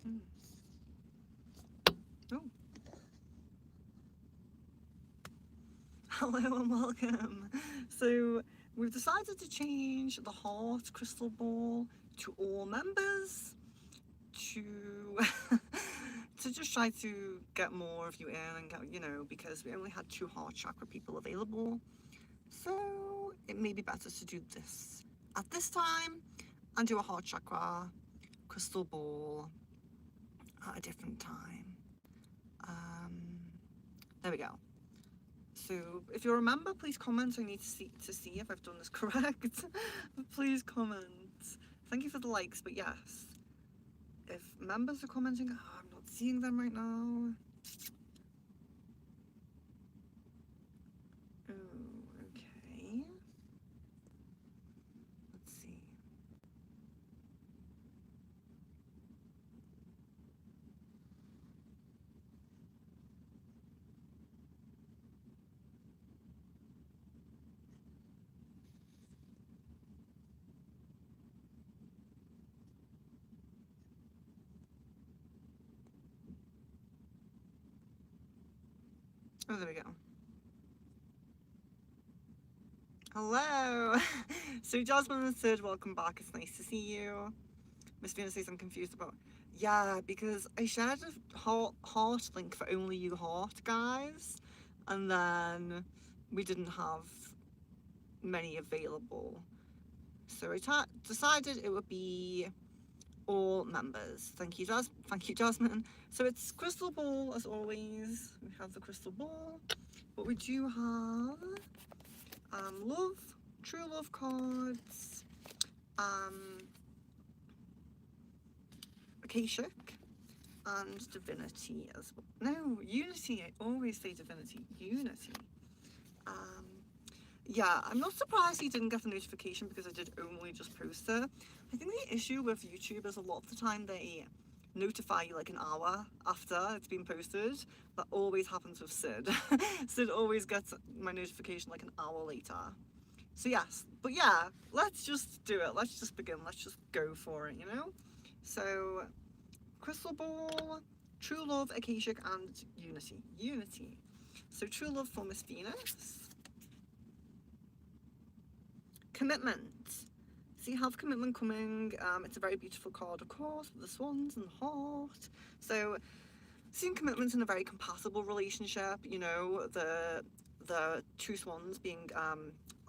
Mm. Oh. Hello and welcome. So we've decided to change the heart crystal ball to all members to to just try to get more of you in and get, because we only had 2 heart chakra people available. So it may be better to do this at this time and do a heart chakra crystal ball at a different time. Um, there we go. So if you remember, please comment. I need to see if I've done this correct. Please comment. Thank you for the likes, but yes. If members are commenting, I'm not seeing them right now. Oh, okay. Let's see. Oh, there we go. Hello. So Jasmine and Sid, welcome back. It's nice to see you. Miss Venus says I'm confused about. Yeah, because I shared a heart link for only you heart guys, and then we didn't have many available. So I decided it would be all members. Thank you, Thank you, Jasmine. So it's crystal ball as always. We have the crystal ball, but we do have love, true love cards, Akashic, and divinity as well. No, unity. I always say divinity. Unity. Um, yeah, I'm not surprised he didn't get the notification because I did only just post it. I think the issue with YouTube is a lot of the time they notify you like an hour after it's been posted. That always happens with Sid. Sid always gets my notification like an hour later. So yes, but yeah, let's just do it. Let's just begin. Let's just go for it, So, crystal ball, true love, Akashic, and unity. Unity. So true love for Miss Venus. Commitment. So you have commitment coming. It's a very beautiful card, of course, with the swans and the heart. So seeing commitment in a very compatible relationship, the 2 swans being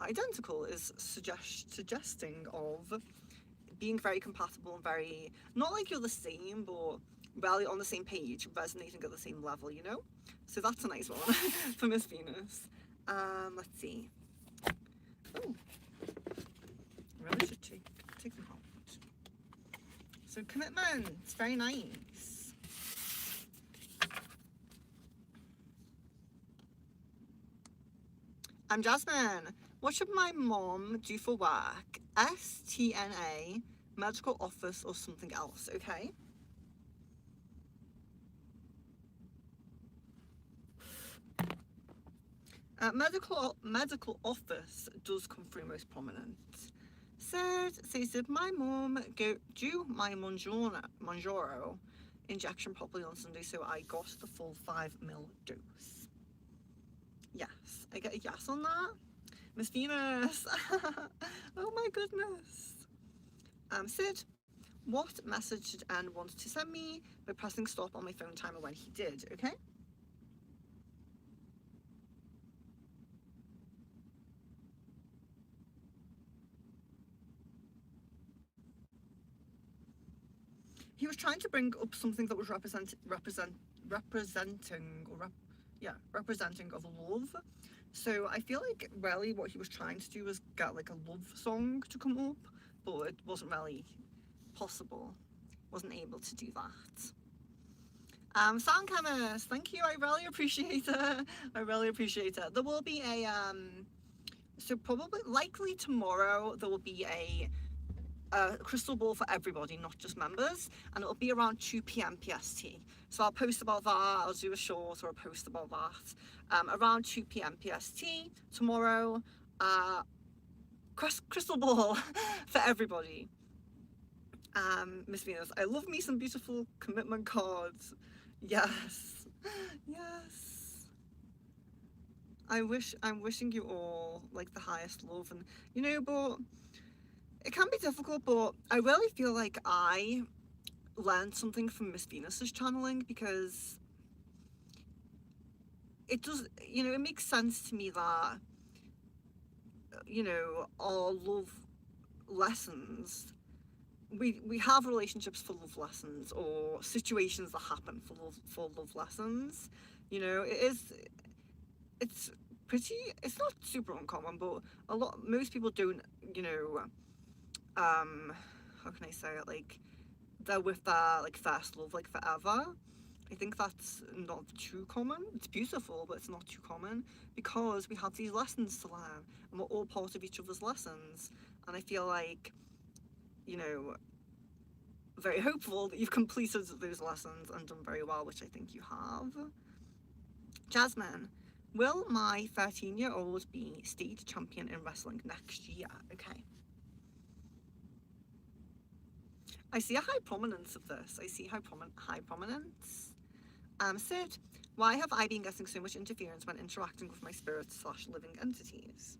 identical is suggesting of being very compatible and very, not like you're the same, but really on the same page, resonating at the same level, So that's a nice one for Miss Venus. Let's see. Oh, really should take them out. So commitment, it's very nice. I'm Jasmine. What should my mom do for work? STNA, medical office, or something else, okay? Medical office does come through most prominent. Says, did my mom do my Monjaro injection properly on Sunday, so I got the full 5 ml dose? Yes, I get a yes on that. Miss Venus. Oh my goodness. Sid, what message did Anne want to send me by pressing stop on my phone timer when he did, okay? He was trying to bring up something that was representing of love. So I feel like really what he was trying to do was get like a love song to come up, but it wasn't really possible. Wasn't able to do that. Sound chemist, thank you. I really appreciate it. I really appreciate it. There will be a so probably likely tomorrow there will be a crystal ball for everybody, not just members, and it'll be around 2 p.m. PST. So I'll post about that. I'll do a short or a post about that around 2 p.m. PST tomorrow. Crystal ball for everybody. Miss Venus, I love me some beautiful commitment cards. Yes. Yes. I'm wishing you all like the highest love, and but it can be difficult, but I really feel like I learned something from Miss Venus's channeling, because it does, it makes sense to me that, our love lessons, we have relationships for love lessons, or situations that happen for love lessons. It is, it's pretty, it's not super uncommon, but most people don't, how can I say it, like, they're with their like first love like forever. I think that's not too common. It's beautiful, but it's not too common, because we have these lessons to learn, and we're all part of each other's lessons. And I feel like, you know, very hopeful that you've completed those lessons and done very well, which I think you have. Jasmine, will my 13-year-old be state champion in wrestling next year? Okay. I see a high prominence of this. I see high prominence. Sid, why have I been getting so much interference when interacting with my spirits / living entities?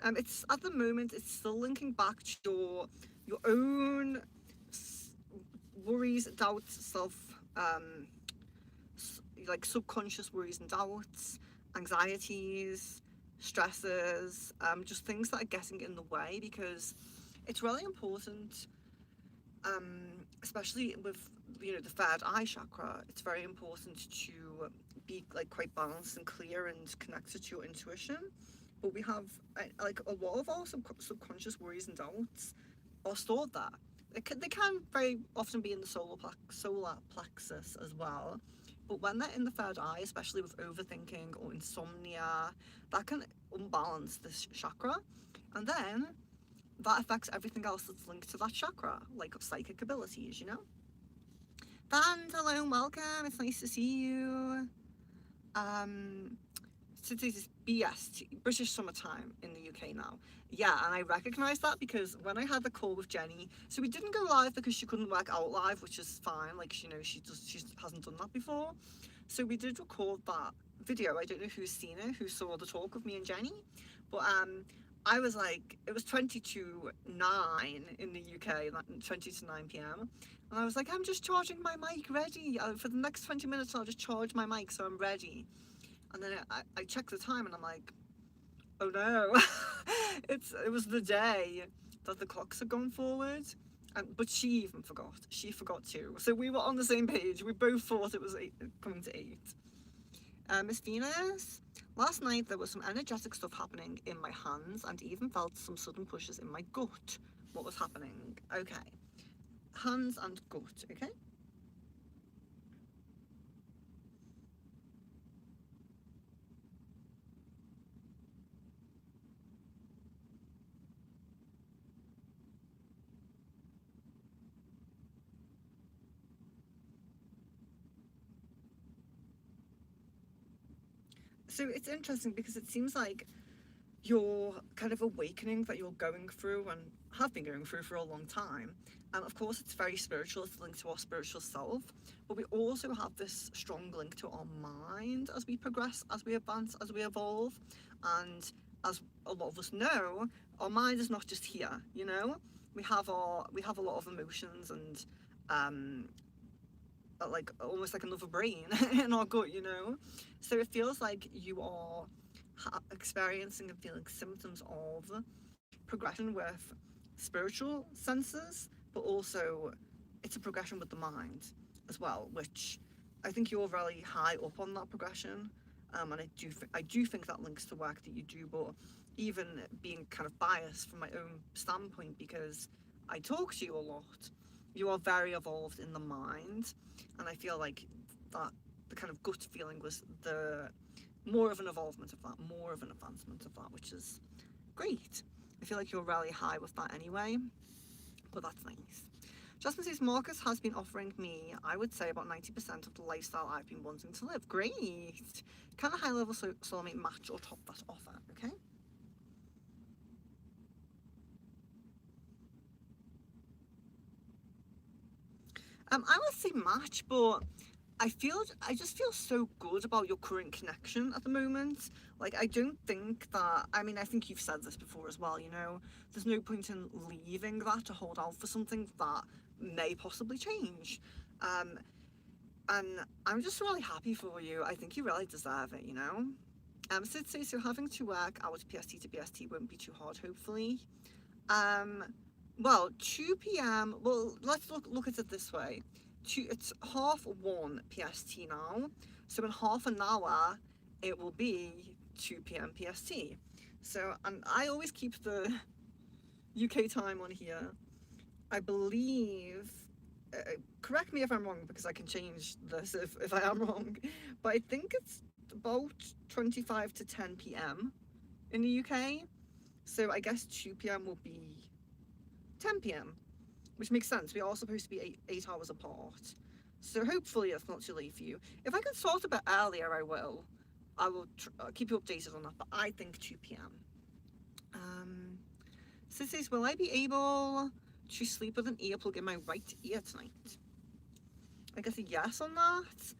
It's at the moment, it's still linking back to your own worries, doubts, like subconscious worries and doubts, anxieties, stresses, just things that are getting in the way, because it's really important, especially with the third eye chakra. It's very important to be like quite balanced and clear and connected to your intuition. But we have like a lot of our subconscious worries and doubts are stored there. They can very often be in the solar plexus as well. But when they're in the third eye, especially with overthinking or insomnia, that can unbalance this chakra. And then that affects everything else that's linked to that chakra, like psychic abilities, Dan, hello and welcome. It's nice to see you. So this is BS, British summertime in the UK now. Yeah, and I recognise that, because when I had the call with Jenny, so we didn't go live because she couldn't work out live, which is fine. Like, she hasn't done that before. So we did record that video. I don't know who's seen it, who saw the talk of me and Jenny, but I was like, it was 20 to 9 in the UK, 20 to 9 p.m. And I was like, I'm just charging my mic, ready. For the next 20 minutes, I'll just charge my mic so I'm ready. And then I checked the time and I'm like, oh no, it was the day that the clocks had gone forward. But she even forgot. She forgot too. So we were on the same page. We both thought it was coming to 8. Miss Venus, last night there was some energetic stuff happening in my hands, and even felt some sudden pushes in my gut. What was happening? Okay. Hands and gut, okay? So it's interesting, because it seems like your kind of awakening that you're going through and have been going through for a long time. And of course, it's very spiritual, it's linked to our spiritual self, but we also have this strong link to our mind as we progress, as we advance, as we evolve. And as a lot of us know, our mind is not just here, we have a lot of emotions and like almost like another brain in our gut, so it feels like you are experiencing and feeling symptoms of progression with spiritual senses, but also it's a progression with the mind as well, which I think you're really high up on that progression. And I do think that links to work that you do, but even being kind of biased from my own standpoint, because I talk to you a lot, you are very evolved in the mind, and I feel like that the kind of gut feeling was the more of an evolvement of that, more of an advancement of that, which is great. I feel like you're really high with that anyway, but that's nice. Justin says, Marcus has been offering me, I would say, about 90% of the lifestyle I've been wanting to live. Great. Can a high level soulmate match or top that offer? Okay. I would say match, but I just feel so good about your current connection at the moment. Like, I don't think that, I mean, I think you've said this before as well, you know, there's no point in leaving that to hold out for something that may possibly change. Um, and I'm just really happy for you. I think you really deserve it, you know? So having to work hours PST to BST won't be too hard, hopefully. Um, well, 2 p.m. Well, let's look at it this way. It's 1:30 PST now, so in half an hour it will be 2 p.m. PST. So, and I always keep the UK time on here. I believe. Correct me if I'm wrong because I can change this if I am wrong, but I think it's about 25 to 10 p.m. in the UK. So I guess 2 p.m. will be 10 p.m., which makes sense. We are supposed to be eight hours apart. So hopefully it's not too late for you. If I can start a bit earlier, I will. I will keep you updated on that, but I think 2 p.m. So it says, will I be able to sleep with an earplug in my right ear tonight? I guess a yes on that.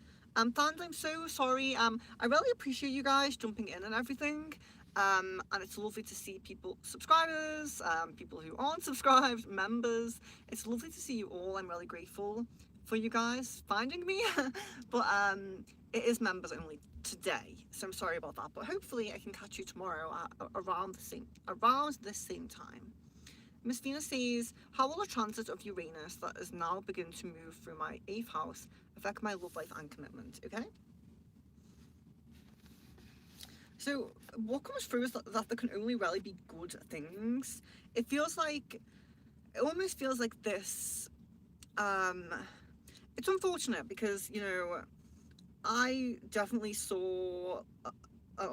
Fans, I'm so sorry. I really appreciate you guys jumping in and everything. And it's lovely to see people, subscribers, people who aren't subscribed, members. It's lovely to see you all. I'm really grateful for you guys finding me. But it is members only today, so I'm sorry about that. But hopefully I can catch you tomorrow at around this same time. Miss Venus says, how will a transit of Uranus that is now beginning to move through my 8th house affect my love life and commitment? Okay. So what comes through is that there can only really be good things. It almost feels like this. It's unfortunate because, you know, I definitely saw a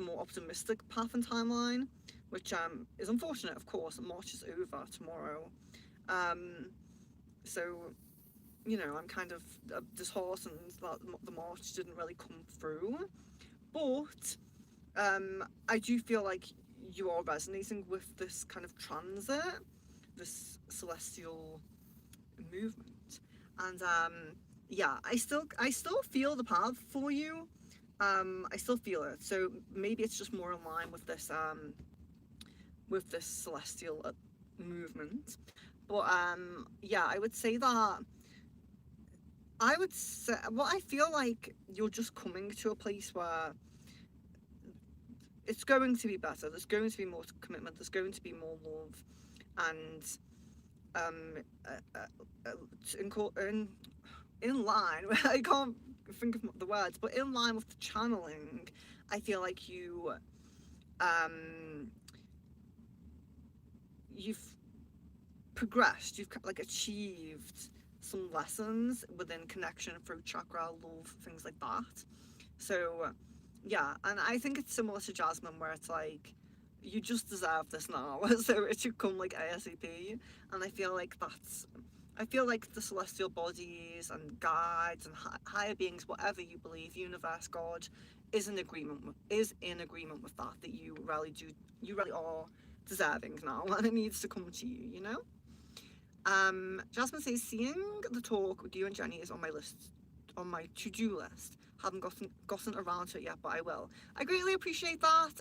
more optimistic path and timeline, which is unfortunate, of course. March is over tomorrow, so you know I'm kind of disheartened that the March didn't really come through. But I do feel like you are resonating with this kind of transit, this celestial movement, and yeah, I still feel the path for you. I still feel it. So maybe it's just more in line with this celestial movement. But yeah, I would say that what I feel like you're just coming to a place where it's going to be better. There's going to be more commitment. There's going to be more love, and in line. I can't think of the words, but in line with the channeling, I feel like you've progressed. You've like achieved some lessons within connection, through chakra, love, things like that. So yeah, and I think it's similar to Jasmine, where it's like you just deserve this now, so it should come like ASAP. And I feel like the celestial bodies and guides and higher beings, whatever you believe, universe, God, is in agreement with that you really are deserving now, and it needs to come to you, you know. Jasmine says, seeing the talk with you and Jenny is on my list, on my to-do list. Haven't gotten around to it yet, but I will. I greatly appreciate that.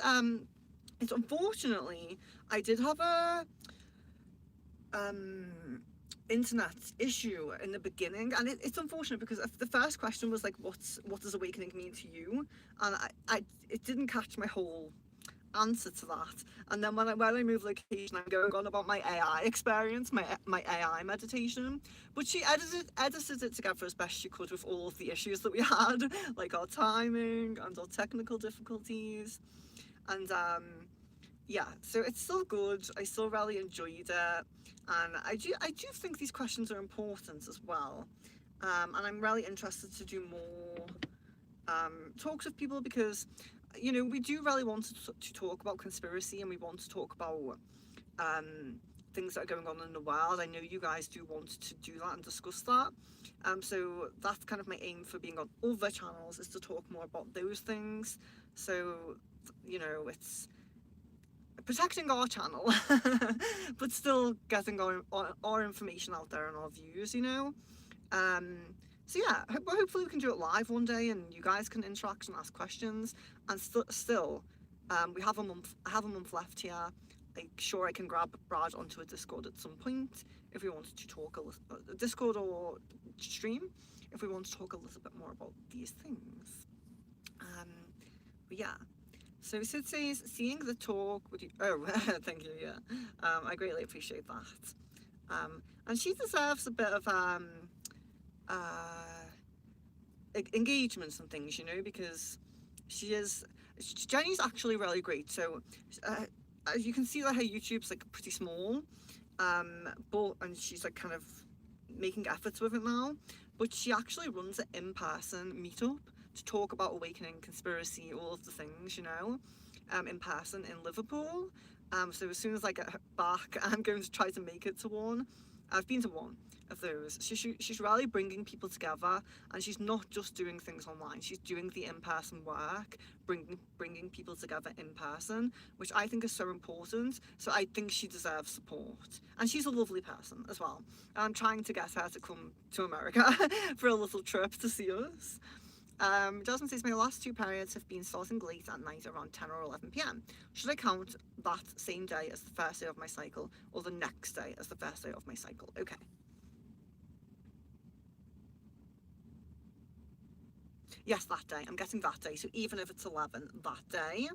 It's unfortunately I did have a internet issue in the beginning, and it's unfortunate because the first question was like, what does awakening mean to you? And it didn't catch my whole answer to that. And then when I move location, I'm going on about my AI experience, my AI meditation. But she edited it together as best she could with all of the issues that we had, like our timing and our technical difficulties. And yeah, so it's still good. I still really enjoyed it, and I do think these questions are important as well. And I'm really interested to do more talks with people, because you know we do really want to talk about conspiracy, and we want to talk about things that are going on in the world. I know you guys do want to do that and discuss that. So that's kind of my aim for being on other channels, is to talk more about those things. So you know, it's protecting our channel but still getting our information out there and our views, you know. Um, so yeah, hopefully we can do it live one day, and you guys can interact and ask questions. And still, we have a month. I have a month left here. Like, sure, I can grab Brad onto a Discord at some point if we wanted to talk a Discord or stream if we want to talk a little bit more about these things. Um, but yeah. So Sid says, seeing the talk with you. Oh, thank you. Yeah, I greatly appreciate that. And she deserves a bit of uh, engagements and things, you know, because she is. Jenny's actually really great. So, as you can see, that her YouTube's like pretty small, and she's like kind of making efforts with it now. But she actually runs an in-person meetup to talk about awakening, conspiracy, all of the things, you know, in person in Liverpool. So as soon as I get back, I'm going to try to make it to one. I've been to one of those. She's really bringing people together, and she's not just doing things online. She's doing the in-person work, bringing people together in person, which I think is so important. So I think she deserves support, and she's a lovely person as well. I'm trying to get her to come to America for a little trip to see us. Jasmine says, my last two periods have been starting late at night around 10 or 11 p.m. Should I count that same day as the first day of my cycle, or the next day as the first day of my cycle? Okay. Yes, that day. I'm getting that day. So even if it's 11, that day.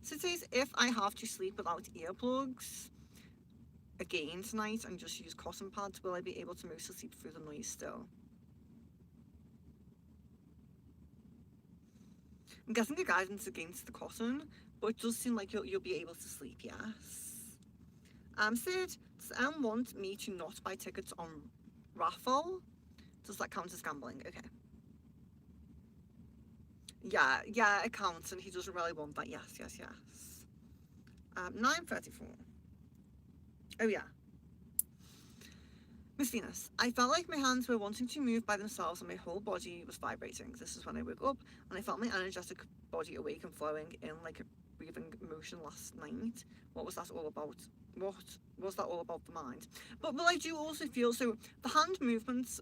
So it says, if I have to sleep without earplugs again tonight and just use cotton pads, will I be able to mostly sleep through the noise still? I'm guessing the guidance against the cotton, but it does seem like you'll be able to sleep, yes. Sid, does M want me to not buy tickets on raffle? Does that count as gambling? Okay. Yeah, it counts, and he doesn't really want that. Yes. 9:34. Oh yeah. Miss Venus, I felt like my hands were wanting to move by themselves and my whole body was vibrating. This is when I woke up and I felt my energetic body awake and flowing in like a breathing motion last night. What was that all about? What was that all about the mind? But I do also feel so the hand movements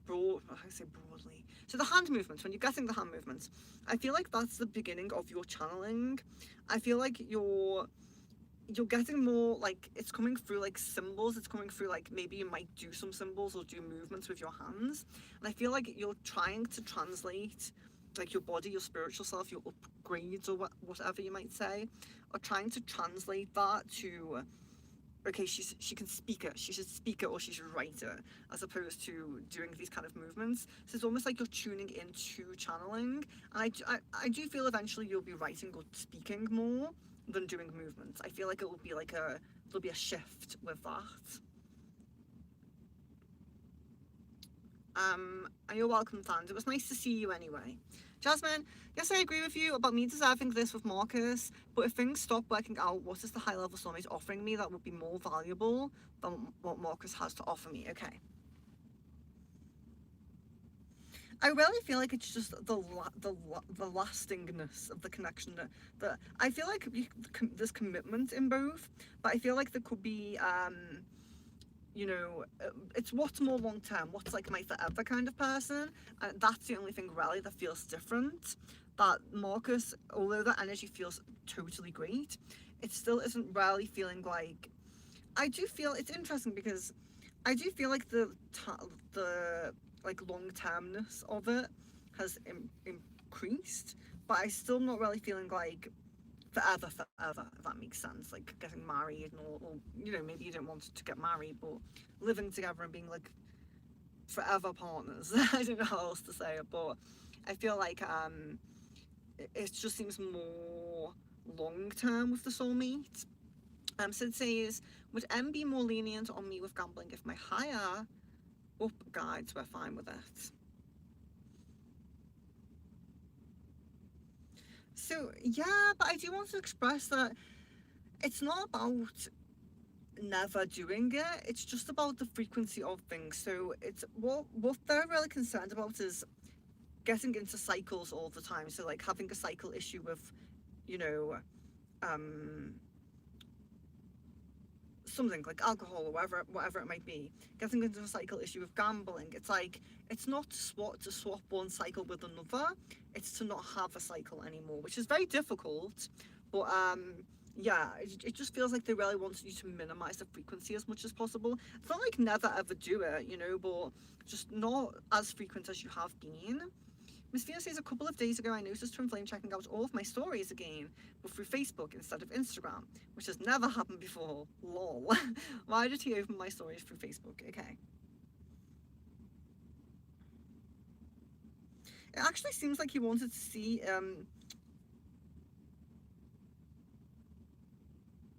broad, I say broadly. So the hand movements, when you're getting the hand movements, I feel like that's the beginning of your channeling. I feel like you're getting more like it's coming through like symbols. It's coming through like maybe you might do some symbols or do movements with your hands. And I feel like you're trying to translate like your body, your spiritual self, your upgrades or whatever you might say, are trying to translate that to okay, she can speak it, she should speak it or she should write it, as opposed to doing these kind of movements. So it's almost like you're tuning into channeling. And I do feel eventually you'll be writing or speaking more than doing movements. I feel like it will be like there'll be a shift with that. And you're welcome, fans. It was nice to see you anyway. Jasmine, yes, I agree with you about me deserving this with Marcus, but if things stop working out, what is the high level soulmate offering me that would be more valuable than what Marcus has to offer me? Okay. I really feel like it's just the lastingness of the connection that I feel like there's commitment in both, but I feel like there could be you know, it's what's more long term, what's like my forever kind of person, and that's the only thing really that feels different. That Marcus, although that energy feels totally great, it still isn't really feeling like. I do feel it's interesting because I do feel like the like long termness of it has increased, but I still not really feeling like forever, if that makes sense. Like getting married or you know, maybe you don't want to get married, but living together and being like forever partners. I don't know how else to say it, but I feel like it just seems more long term with the soulmate. Sid says, would M be more lenient on me with gambling if my higher up guides were fine with it? So yeah, but I do want to express that it's not about never doing it, it's just about the frequency of things. So it's what they're really concerned about is getting into cycles all the time, so like having a cycle issue with, you know, um something like alcohol or whatever it might be, getting into a cycle issue with gambling. It's like, it's not to swap one cycle with another, it's to not have a cycle anymore, which is very difficult. But yeah, it just feels like they really want you to minimize the frequency as much as possible. It's not like never ever do it, you know, but just not as frequent as you have been. Miss Venus says, a couple of days ago I noticed Twin Flame checking out all of my stories again, but through Facebook instead of Instagram, which has never happened before. Lol. Why did he open my stories through Facebook? Okay. It actually seems like he wanted to see,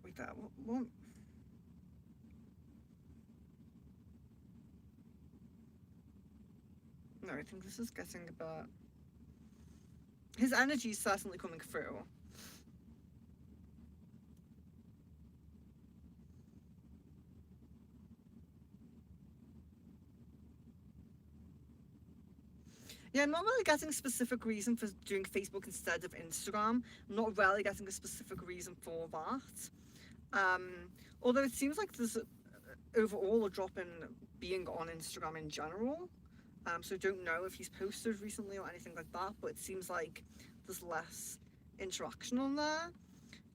wait there, what? No, I think this is getting a bit... His energy is certainly coming through. Yeah, I'm not really getting a specific reason for doing Facebook instead of Instagram. I'm not really getting a specific reason for that. Although it seems like there's overall a drop in being on Instagram in general. So I don't know if he's posted recently or anything like that, but it seems like there's less interaction on there.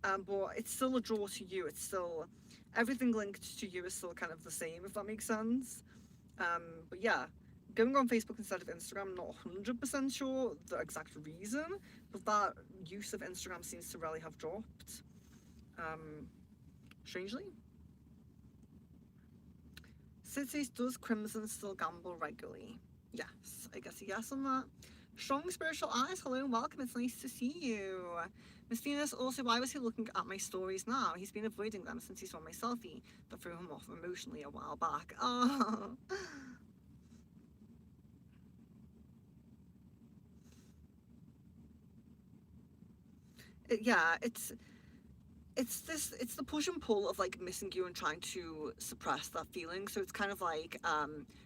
But it's still a draw to you. It's still, everything linked to you is still kind of the same, if that makes sense. But yeah, going on Facebook instead of Instagram, I'm not 100% sure the exact reason, but that use of Instagram seems to really have dropped. Strangely. Sid says, does Crimson still gamble regularly? Yes, I guess a yes on that. Strong Spiritual Eyes, hello and welcome, it's nice to see you. Miss Venus, also, why was he looking at my stories now? He's been avoiding them since he saw my selfie that threw him off emotionally a while back. Oh. Yeah, it's the push and pull of like missing you and trying to suppress that feeling. So it's kind of like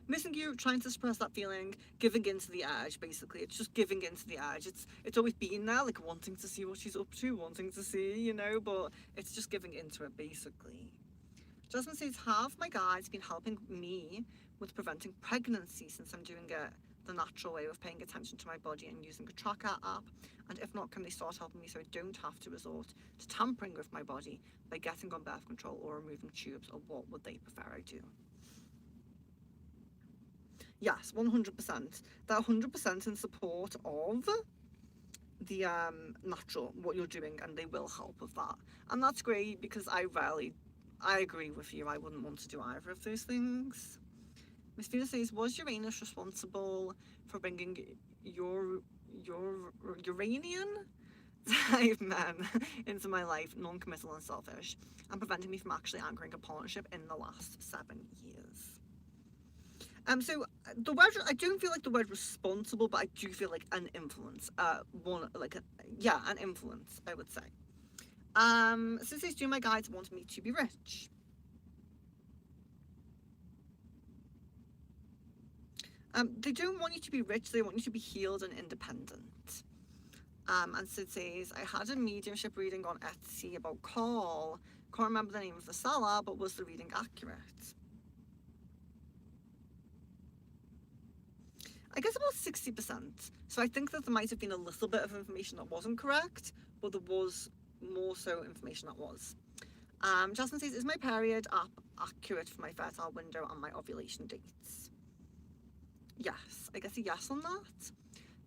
missing you, trying to suppress that feeling, giving into the edge. Basically, it's just giving into the edge. It's always been there, like wanting to see what she's up to, wanting to see, you know, but it's just giving into it basically. Jasmine says, have my guides been helping me with preventing pregnancy since I'm doing it the natural way of paying attention to my body and using a tracker app? And if not, can they start helping me so I don't have to resort to tampering with my body by getting on birth control or removing tubes, or what would they prefer I do? Yes, 100%. They're 100% in support of the natural, what you're doing, and they will help with that. And that's great because I agree with you. I wouldn't want to do either of those things. Miss Venus says, was Uranus responsible for bringing your Uranian type men into my life, non-committal and selfish, and preventing me from actually anchoring a partnership in the last 7 years? So the word, I don't feel like the word responsible, but I do feel like an influence. An influence, I would say. Since these do my guides want me to be rich. They don't want you to be rich, they want you to be healed and independent. And Sid says, I had a mediumship reading on Etsy about Carl. Can't remember the name of the seller, but was the reading accurate? I guess about 60%. So I think that there might have been a little bit of information that wasn't correct, but there was more so information that was. Jasmine says, is my period app accurate for my fertile window and my ovulation dates? Yes, I guess a yes on that.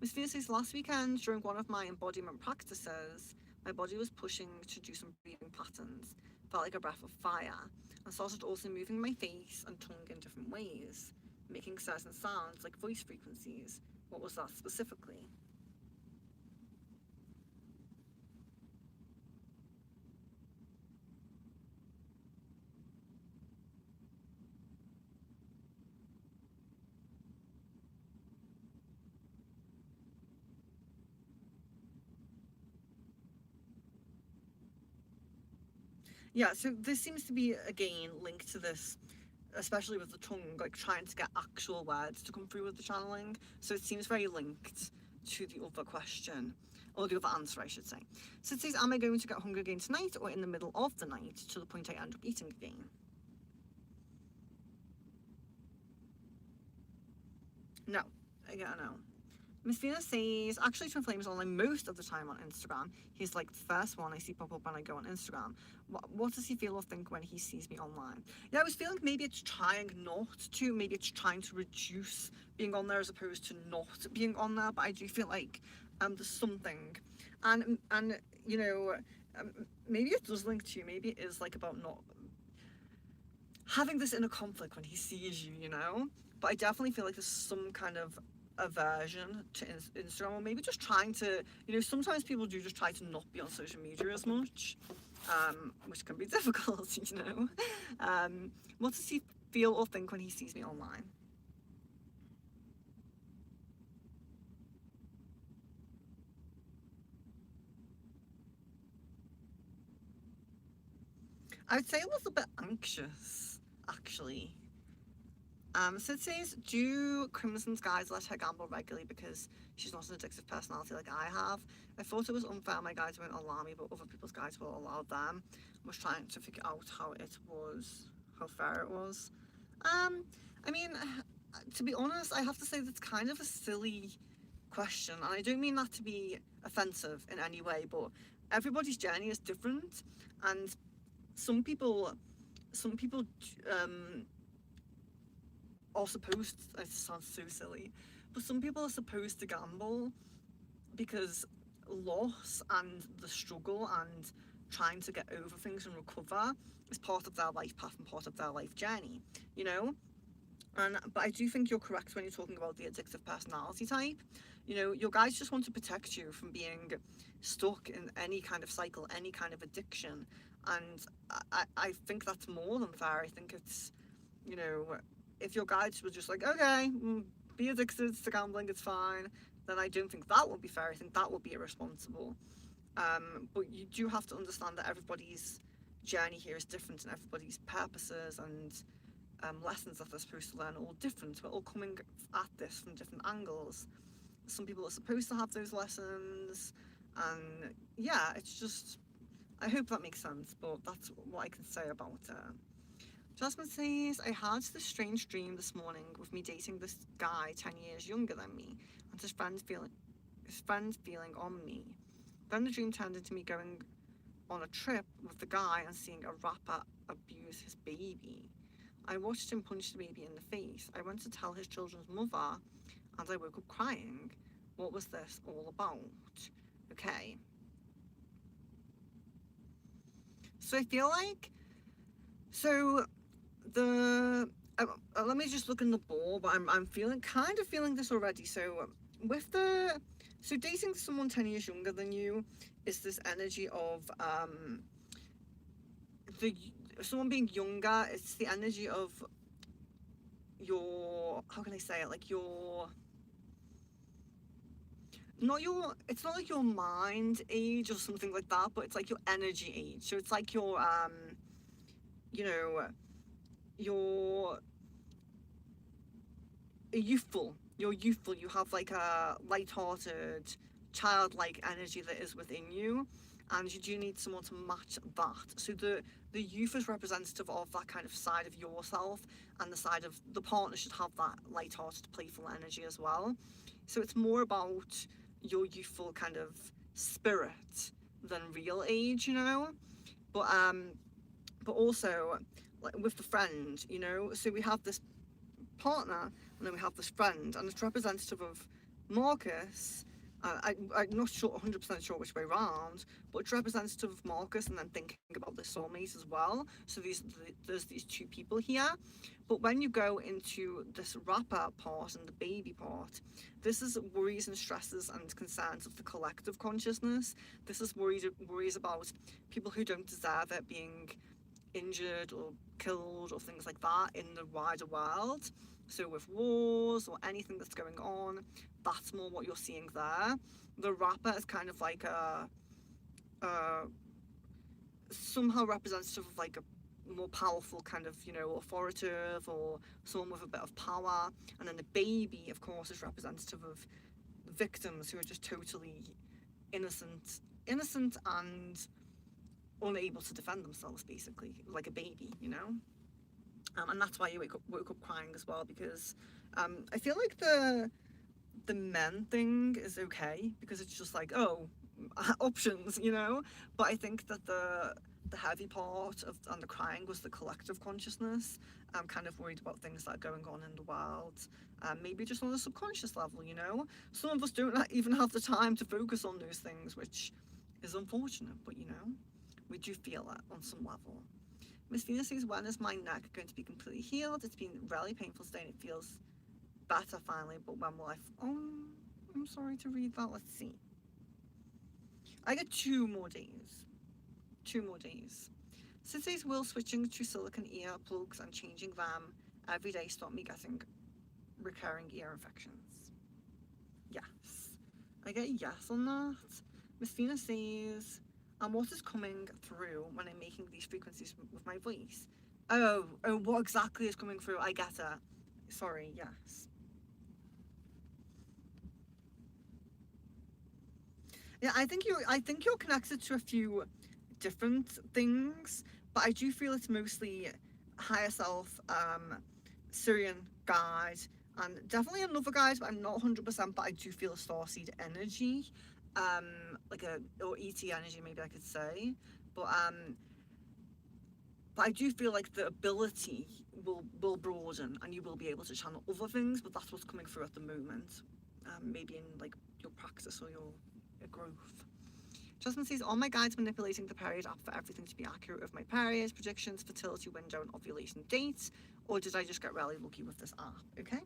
Miss Venus says, last weekend during one of my embodiment practices, my body was pushing to do some breathing patterns, felt like a breath of fire, and started also moving my face and tongue in different ways, making certain sounds like voice frequencies. What was that specifically? Yeah, so this seems to be, again, linked to this, especially with the tongue, like trying to get actual words to come through with the channeling. So it seems very linked to the other question, or the other answer, I should say. So it says, am I going to get hungry again tonight or in the middle of the night to the point I end up eating again? No, I get a no. Miss Venus says, actually, Twin Flames online most of the time on Instagram. He's like the first one I see pop up when I go on Instagram. What does he feel or think when he sees me online? Yeah, I was feeling maybe it's trying not to, maybe it's trying to reduce being on there as opposed to not being on there. But I do feel like there's something, and you know, um, maybe it does link to you. Maybe it is like about not having this inner conflict when he sees you, you know? But I definitely feel like there's some kind of aversion to Instagram, or maybe just trying to, you know, sometimes people do just try to not be on social media as much, which can be difficult, you know? What does he feel or think when he sees me online? I would say a little bit anxious, actually. So it says, do Crimson's guys let her gamble regularly because she's not an addictive personality like I have? I thought it was unfair my guys won't allow me, but other people's guys will allow them. I was trying to figure out how fair it was. Um, I mean, to be honest, I have to say that's kind of a silly question, and I don't mean that to be offensive in any way, but everybody's journey is different, and some people, some people, um, are supposed, it sounds so silly, but some people are supposed to gamble because loss and the struggle and trying to get over things and recover is part of their life path and part of their life journey, you know? And but I do think you're correct when you're talking about the addictive personality type. You know, your guys just want to protect you from being stuck in any kind of cycle, any kind of addiction. And I think that's more than fair. I think it's, you know, if your guides were just like, okay, be addicted to gambling, it's fine, then I don't think that would be fair. I think that would be irresponsible. But you do have to understand that everybody's journey here is different and everybody's purposes and lessons that they're supposed to learn are all different. We're all coming at this from different angles. Some people are supposed to have those lessons, and yeah, it's just, I hope that makes sense, but that's what I can say about it. Jasmine says, I had this strange dream this morning with me dating this guy 10 years younger than me and his friend feeling on me. Then the dream turned into me going on a trip with the guy and seeing a rapper abuse his baby. I watched him punch the baby in the face. I went to tell his children's mother and I woke up crying. What was this all about? Okay. So I feel like, so the let me just look in the ball, but I'm feeling kind of feeling this already. So with the so dating someone 10 years younger than you is this energy of the someone being younger. It's the energy of your, how can I say it, like your, not your, it's not like your mind age or something like that, but it's like your energy age. So it's like your you know, your you're youthful, you have like a light-hearted, childlike energy that is within you, and you do need someone to match that. So the youth is representative of that kind of side of yourself, and the side of the partner should have that light-hearted, playful energy as well. So it's more about your youthful kind of spirit than real age, you know. But also, like with the friend, you know, so we have this partner and then we have this friend, and it's representative of Marcus. I'm not sure, 100% sure which way round, but it's representative of Marcus and then thinking about the soulmate as well. So there's these two people here. But when you go into this rapper part and the baby part, this is worries and stresses and concerns of the collective consciousness. This is worries about people who don't deserve it being injured or killed or things like that in the wider world. So with wars or anything that's going on, that's more what you're seeing there. The rapper is kind of like a somehow representative of like a more powerful kind of, you know, authoritative or someone with a bit of power. And then the baby, of course, is representative of victims who are just totally innocent and unable to defend themselves, basically, like a baby, you know. And that's why you woke up crying as well, because I feel like the men thing is okay because it's just like, oh, options, you know. But I think that the heavy part of and the crying was the collective consciousness. I'm kind of worried about things that are going on in the world, maybe just on a subconscious level, you know. Some of us don't even have the time to focus on those things, which is unfortunate, but you know, we do feel it on some level. Miss Venus says, when is my neck going to be completely healed? It's been really painful today and it feels better finally, but when will I? Oh, I'm sorry to read that. Let's see. I get 2 more days. 2 more days. Since these will switching to silicone ear plugs and changing them every day stop me getting recurring ear infections. Yes. I get a yes on that. Miss Venus says, and what is coming through when I'm making these frequencies with my voice? Oh, what exactly is coming through? I get it. Sorry, yes. Yeah, I think you're connected to a few different things, but I do feel it's mostly higher self, Syrian guide, and definitely another guide, but I'm not 100%, but I do feel a starseed energy, like a or ET energy maybe I could say, but I do feel like the ability will broaden and you will be able to channel other things, but that's what's coming through at the moment. Maybe in like your practice or your growth. Jasmine says, all my guides manipulating the period app for everything to be accurate with my periods, predictions, fertility window, and ovulation dates, or did I just get really lucky with this app? Okay.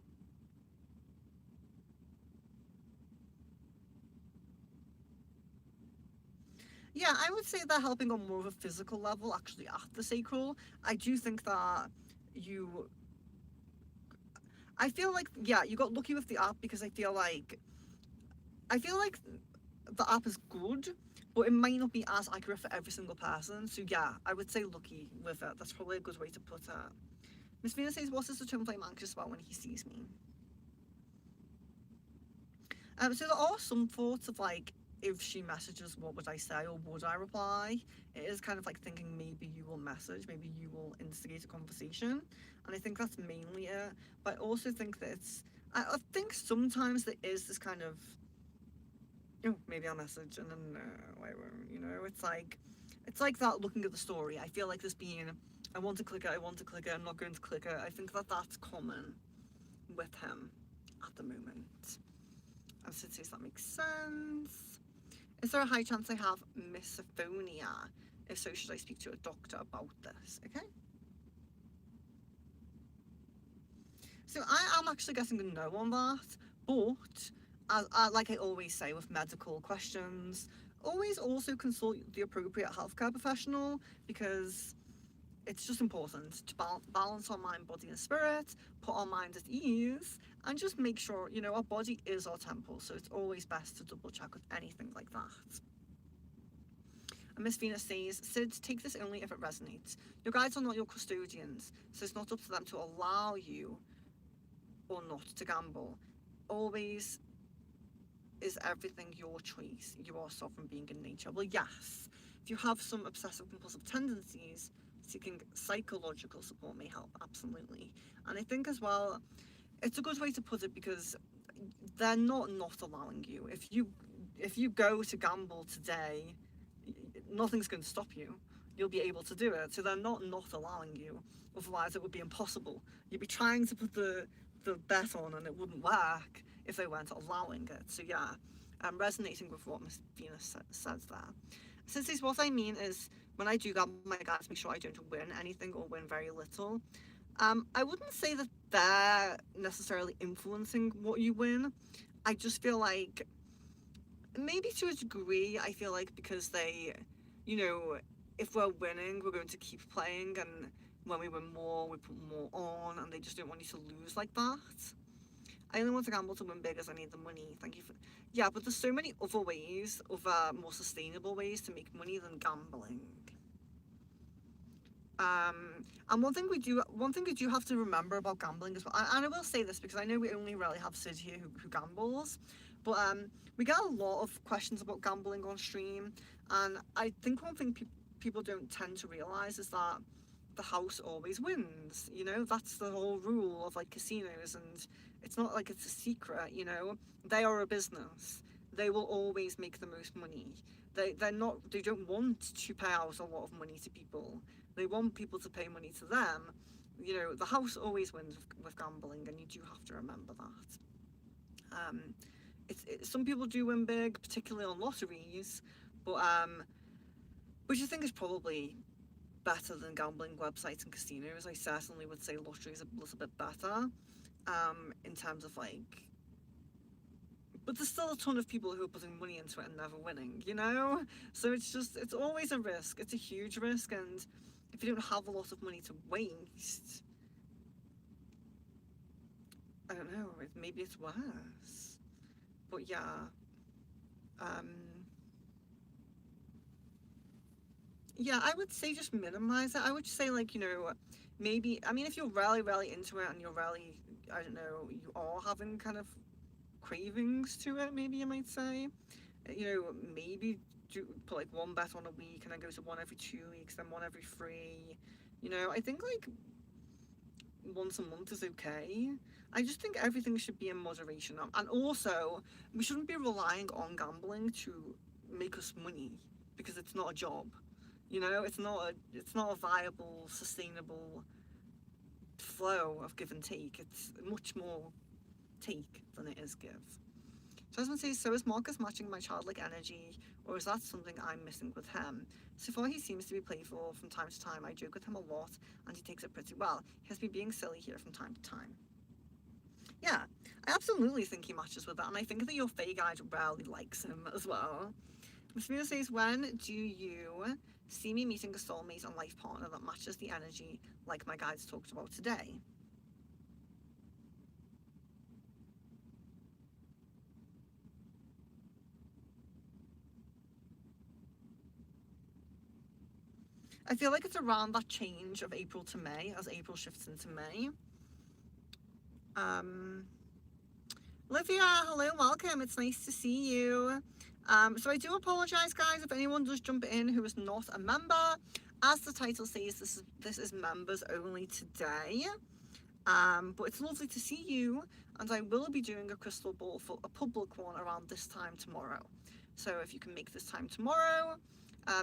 Yeah, I would say they're helping on more of a physical level, actually, at the sacral. I do think that you. I feel like, yeah, you got lucky with the app because I feel like the app is good, but it might not be as accurate for every single person. So yeah, I would say lucky with it. That's probably a good way to put it. Miss Venus says, what is the twin flame anxious about when he sees me? So there are some thoughts of like, if she messages, what would I say or would I reply? It is kind of like thinking maybe you will message, maybe you will instigate a conversation. And I think that's mainly it. But I also think that I think sometimes there is this kind of, oh, maybe I'll message and then no, I won't, you know? It's like that looking at the story. I feel like this being, I want to click it, I want to click it, I'm not going to click it. I think that that's common with him at the moment. And so that makes sense. Is there a high chance I have misophonia? If so, should I speak to a doctor about this? Okay. So I am actually getting a no on that, but like I always say with medical questions, always also consult the appropriate healthcare professional because it's just important to balance our mind, body, and spirit, put our mind at ease, and just make sure, you know, our body is our temple, so it's always best to double check with anything like that. And Miss Venus says, Sid, take this only if it resonates. Your guides are not your custodians, so it's not up to them to allow you or not to gamble. Always is everything your choice. You are sovereign being in nature. Well, yes, if you have some obsessive compulsive tendencies, seeking psychological support may help, absolutely. And I think as well, it's a good way to put it because they're not allowing you. If you go to gamble today, nothing's going to stop you. You'll be able to do it. So they're not allowing you. Otherwise, it would be impossible. You'd be trying to put the bet on, and it wouldn't work if they weren't allowing it. So yeah, I'm resonating with what Miss Venus says there. Since what I mean is when I do gamble, my guys make sure I don't win anything or win very little. I wouldn't say that they're necessarily influencing what you win. I just feel like maybe to a degree, I feel like because they, you know, if we're winning, we're going to keep playing, and when we win more, we put more on, and they just don't want you to lose like that. I only want to gamble to win big as I need the money. Thank you for. Yeah, but there's so many other ways, other more sustainable ways to make money than gambling. And one thing we do have to remember about gambling as well, and I will say this because I know we only really have Sid here who gambles, but we get a lot of questions about gambling on stream, and I think one thing people don't tend to realize is that the house always wins. You know, that's the whole rule of like casinos, and it's not like it's a secret. You know, they are a business. They will always make the most money. They're not. They don't want to pay out a lot of money to people. They want people to pay money to them. You know, the house always wins with gambling, and you do have to remember that. Some people do win big, particularly on lotteries, but which I think is probably better than gambling websites and casinos. I certainly would say lottery is a little bit better in terms of like, but there's still a ton of people who are putting money into it and never winning, you know? So it's always a risk. It's a huge risk, and if you don't have a lot of money to waste, I don't know, maybe it's worse. But yeah, um, yeah, I would say just minimize it. I would say like, you know, maybe, I mean, if you're really, really into it and you're really, I don't know, you are having kind of cravings to it, maybe you might say, you know, maybe do put like one bet on a week and then go to one every 2 weeks, then one every three. You know, I think like once a month is okay. I just think everything should be in moderation. And also, we shouldn't be relying on gambling to make us money because it's not a job. You know, it's not a viable, sustainable flow of give and take. It's much more take than it is give. Jasmine says, so is Marcus matching my childlike energy, or is that something I'm missing with him? So far he seems to be playful from time to time. I joke with him a lot, and he takes it pretty well. He has me being silly here from time to time. Yeah, I absolutely think he matches with that, and I think that your Fae guide rarely likes him as well. Miss Mira says, when do you see me meeting a soulmate and life partner that matches the energy like my guides talked about today? I feel like it's around that change of April to May, as April shifts into May. Olivia, hello, welcome. It's nice to see you. So I do apologise, guys, if anyone does jump in who is not a member. As the title says, this is members only today. But it's lovely to see you, and I will be doing a crystal ball for a public one around this time tomorrow. So if you can make this time tomorrow,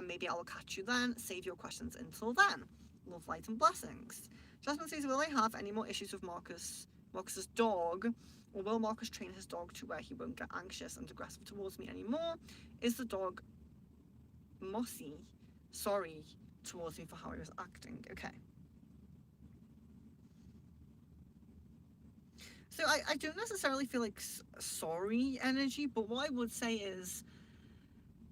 maybe I will catch you then. Save your questions until then. Love, light, and blessings. Jasmine says, will I have any more issues with Marcus's dog? Or will Marcus train his dog to where he won't get anxious and aggressive towards me anymore? Is the dog sorry towards me for how he was acting? Okay. So I don't necessarily feel like sorry energy, but what I would say is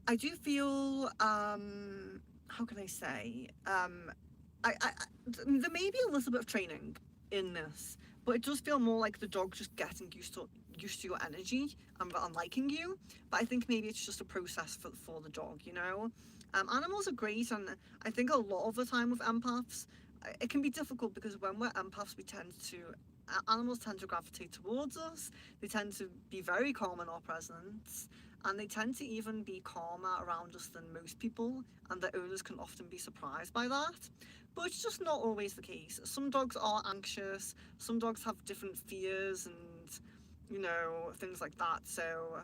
I do feel, how can I say, there may be a little bit of training in this, but it does feel more like the dog just getting used to your energy and liking you. But I think maybe it's just a process for the dog, you know. Animals are great, and I think a lot of the time with empaths, it can be difficult because when we're empaths, animals tend to gravitate towards us. They tend to be very calm in our presence, and they tend to even be calmer around us than most people, and their owners can often be surprised by that. But it's just not always the case. Some dogs are anxious, some dogs have different fears and, you know, things like that. So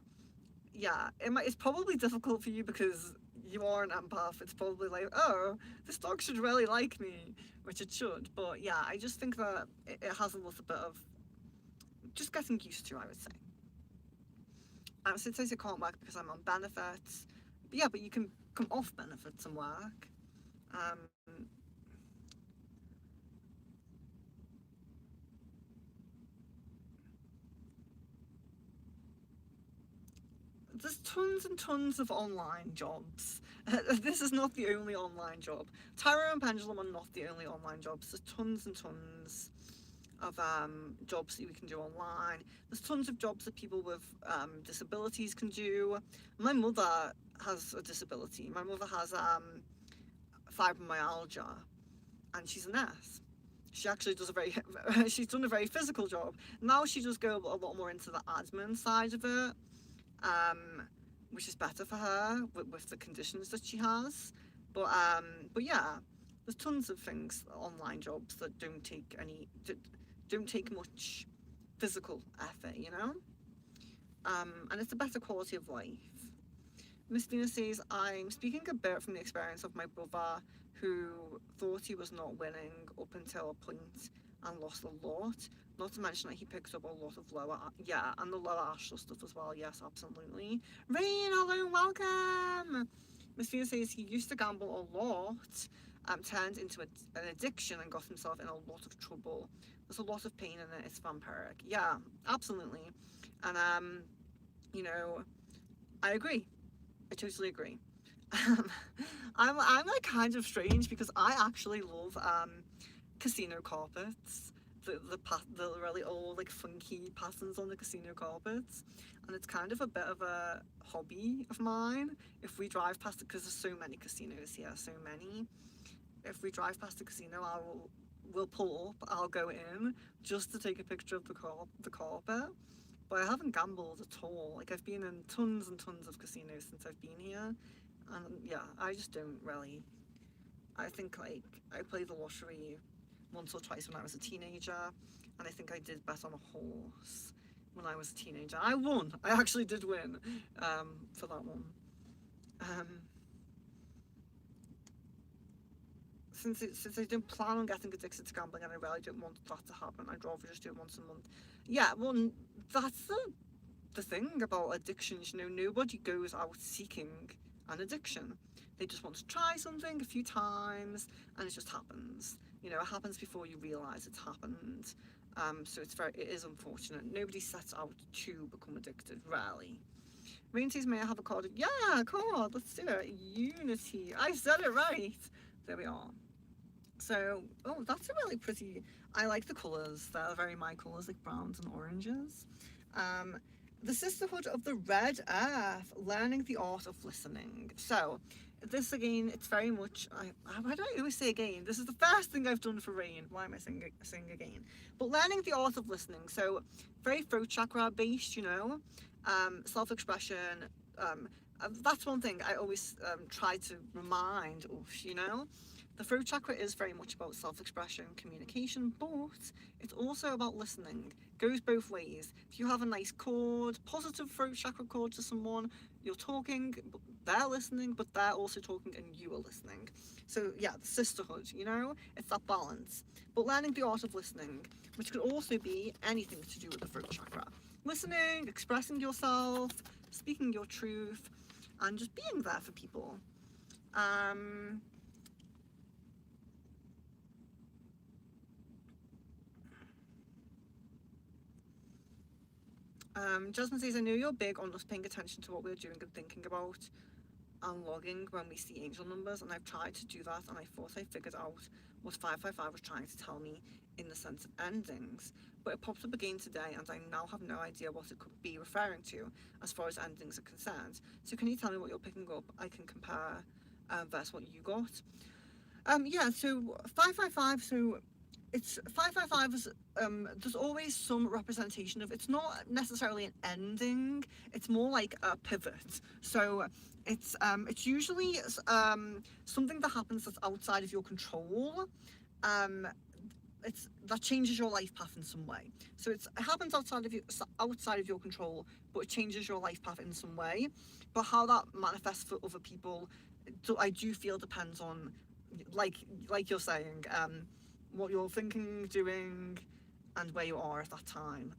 yeah, it's probably difficult for you because you are an empath. It's probably like, oh, this dog should really like me, which it should. But yeah, I just think that it has a little bit of just getting used to, I would say. Sid says I can't work because I'm on benefits. But yeah, but you can come off benefits and work. Um, there's tons and tons of online jobs. This is not the only online job. Tarot and Pendulum are not the only online jobs. There's tons and tons of jobs that we can do online. There's tons of jobs that people with disabilities can do. My mother has a disability. My mother has fibromyalgia, and she's a nurse. She actually does she's done a very physical job. Now she does go a lot more into the admin side of it, which is better for her with the conditions that she has. But yeah, there's tons of things, online jobs that don't take much physical effort, you know? And it's a better quality of life. Miss Dina says, I'm speaking a bit from the experience of my brother who thought he was not winning up until a point and lost a lot. Not to mention that he picked up a lot of and the lower astral stuff as well. Yes, absolutely. Rain, hello, welcome. Miss Dina says he used to gamble a lot, turned into an addiction and got himself in a lot of trouble. There's a lot of pain in it. It's vampiric. Yeah, absolutely. And you know, I agree. I totally agree. I'm like kind of strange because I actually love casino carpets. The really old like funky patterns on the casino carpets, and it's kind of a bit of a hobby of mine. If we drive past it, because there's so many casinos here, so many. If we drive past the casino, we'll pull up. I'll go in just to take a picture of the carpet. But I haven't gambled at all. Like, I've been in tons and tons of casinos since I've been here, and yeah, I just don't really. I think like I played the lottery once or twice when I was a teenager, and I think I did bet on a horse when I was a teenager. I won. I actually did win for that one. Since I don't plan on getting addicted to gambling and I really don't want that to happen, I'd rather just do it once a month. Yeah, well, that's the thing about addictions, you know, nobody goes out seeking an addiction. They just want to try something a few times and it just happens. You know, it happens before you realise it's happened. So it is unfortunate. Nobody sets out to become addicted, rarely. Rain says, may I have a card? Yeah, card, let's do it. Unity. I said it right. There we are. So, oh, that's a really pretty, I like the colours. They're very my colours, like browns and oranges. The Sisterhood of the Red Earth, learning the art of listening. So, this again, it's very much, why do I always say again? This is the first thing I've done for Rain. Why am I saying again? But learning the art of listening. So, very throat chakra based, you know, self-expression. That's one thing I always try to remind us, you know. The throat chakra is very much about self-expression, communication, but it's also about listening. It goes both ways. If you have a nice chord, positive throat chakra chord to someone, you're talking, but they're listening, but they're also talking and you are listening. So yeah, the sisterhood, you know, it's that balance. But learning the art of listening, which could also be anything to do with the throat chakra. Listening, expressing yourself, speaking your truth, and just being there for people. Jasmine says, I know you're big on us paying attention to what we're doing and thinking about and logging when we see angel numbers, and I've tried to do that, and I thought I figured out what 555 was trying to tell me in the sense of endings, but it popped up again today and I now have no idea what it could be referring to as far as endings are concerned. So can you tell me what you're picking up? I can compare versus what you got. Yeah, so 555, so it's 555 is there's always some representation of, it's not necessarily an ending, it's more like a pivot. So it's usually something that happens that's outside of your control. That changes your life path in some way. So it happens outside of your control, but it changes your life path in some way. But how that manifests for other people, I do feel depends on, like you're saying, what you're thinking, doing, and where you are at that time.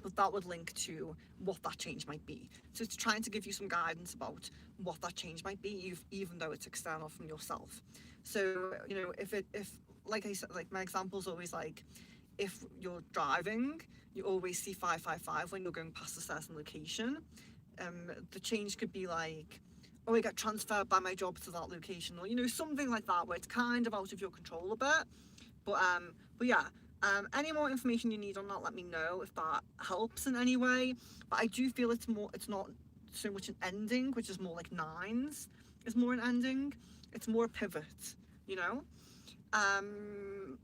But that would link to what that change might be. So it's trying to give you some guidance about what that change might be, even though it's external from yourself. So, you know, if like I said, like my example is always like, if you're driving, you always see 555 when you're going past a certain location. The change could be like, oh, I get transferred by my job to that location, or, you know, something like that, where it's kind of out of your control a bit. But yeah, any more information you need on that, let me know if that helps in any way. But I do feel it's not so much an ending, which is more like nines. It's more an ending. It's more a pivot, you know. And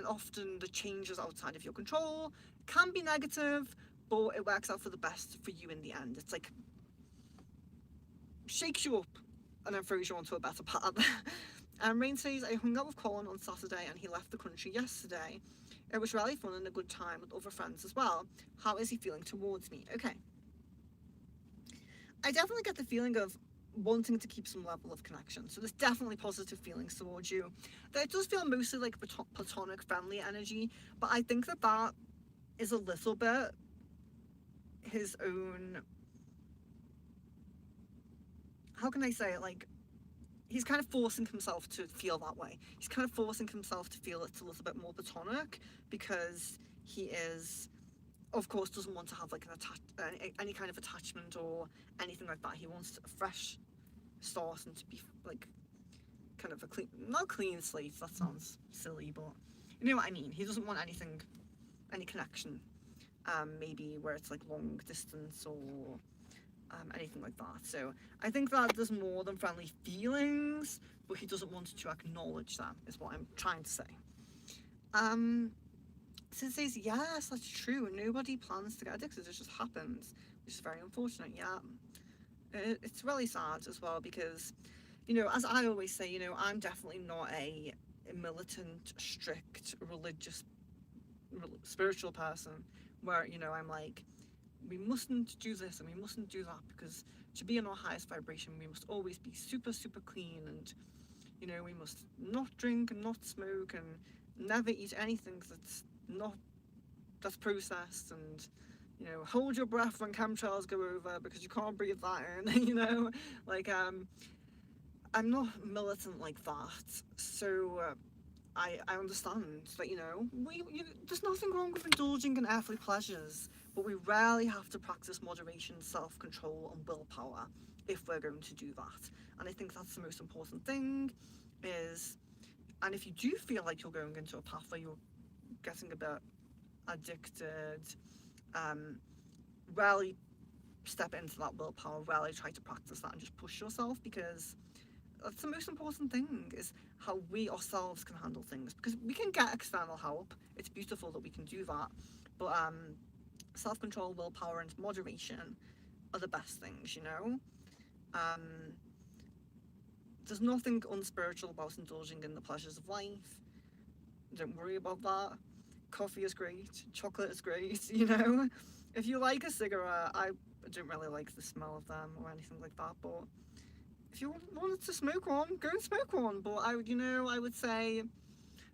often the changes outside of your control can be negative, but it works out for the best for you in the end. It's like shakes you up and then throws you onto a better path. Rain says, I hung out with Colin on Saturday and he left the country yesterday. It was really fun and a good time with other friends as well. How is he feeling towards me? Okay. I definitely get the feeling of wanting to keep some level of connection. So there's definitely positive feelings towards you. There does feel mostly like platonic, friendly energy, but I think that that is a little bit his own, how can I say it, like, he's kind of forcing himself to feel that way. He's kind of forcing himself to feel it's a little bit more platonic because he is, of course, doesn't want to have like any kind of attachment or anything like that. He wants a fresh start and to be like kind of a clean, not clean slate, that sounds silly, but you know what I mean. He doesn't want anything, any connection, maybe where it's like long distance or anything like that. So I think that there's more than friendly feelings, but he doesn't want to acknowledge them, is what I'm trying to say. Sid says, yes, that's true. Nobody plans to get addicted, it just happens, which is very unfortunate. Yeah, it's really sad as well because, you know, as I always say, you know, I'm definitely not a militant, strict, religious, spiritual person where, you know, I'm like, we mustn't do this and we mustn't do that because to be in our highest vibration we must always be super clean, and you know, we must not drink and not smoke and never eat anything that's processed, and you know, hold your breath when chemtrails go over because you can't breathe that in. You know, like I'm not militant like that, so I understand that, you know, there's nothing wrong with indulging in earthly pleasures, but we rarely have to practice moderation, self-control and willpower if we're going to do that. And I think that's the most important thing is, and if you do feel like you're going into a path where you're getting a bit addicted, rarely step into that willpower, rarely try to practice that and just push yourself, because that's the most important thing, is how we ourselves can handle things, because we can get external help. It's beautiful that we can do that, but self-control, willpower and moderation are the best things, you know. There's nothing unspiritual about indulging in the pleasures of life. Don't worry about that. Coffee is great, chocolate is great, you know. If you like a cigarette, I don't really like the smell of them or anything like that, but if you wanted to smoke one, go and smoke one. But I would say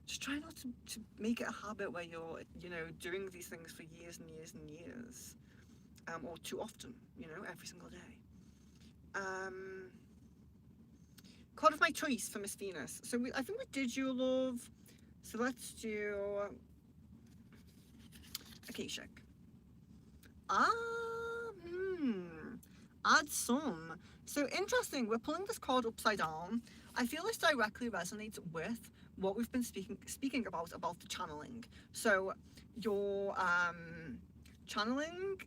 just try not to make it a habit where you're, you know, doing these things for years and years and years, or too often, you know, every single day. Card of my choice for Miss Venus. So I think we did your love. So let's do Akashic. Add some. So interesting, we're pulling this card upside down. I feel this directly resonates with what we've been speaking about the channeling. So your channeling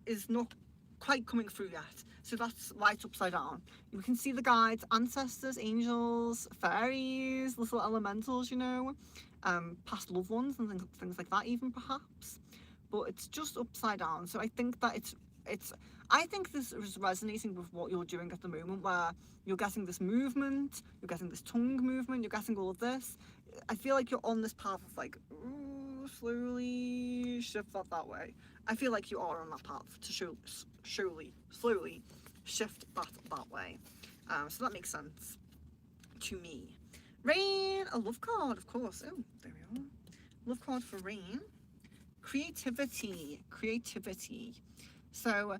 is not quite coming through yet. So that's why it's upside down. You can see the guides, ancestors, angels, fairies, little elementals, you know, past loved ones and things like that even perhaps. But it's just upside down. So I think that I think this is resonating with what you're doing at the moment, where you're getting this movement, you're getting this tongue movement, you're getting all of this. I feel like you're on this path of like, ooh, slowly shift that way. I feel like you are on that path to slowly shift that way. So that makes sense to me. Rain, a love card, of course. Oh, there we are. Love card for Rain. Creativity. So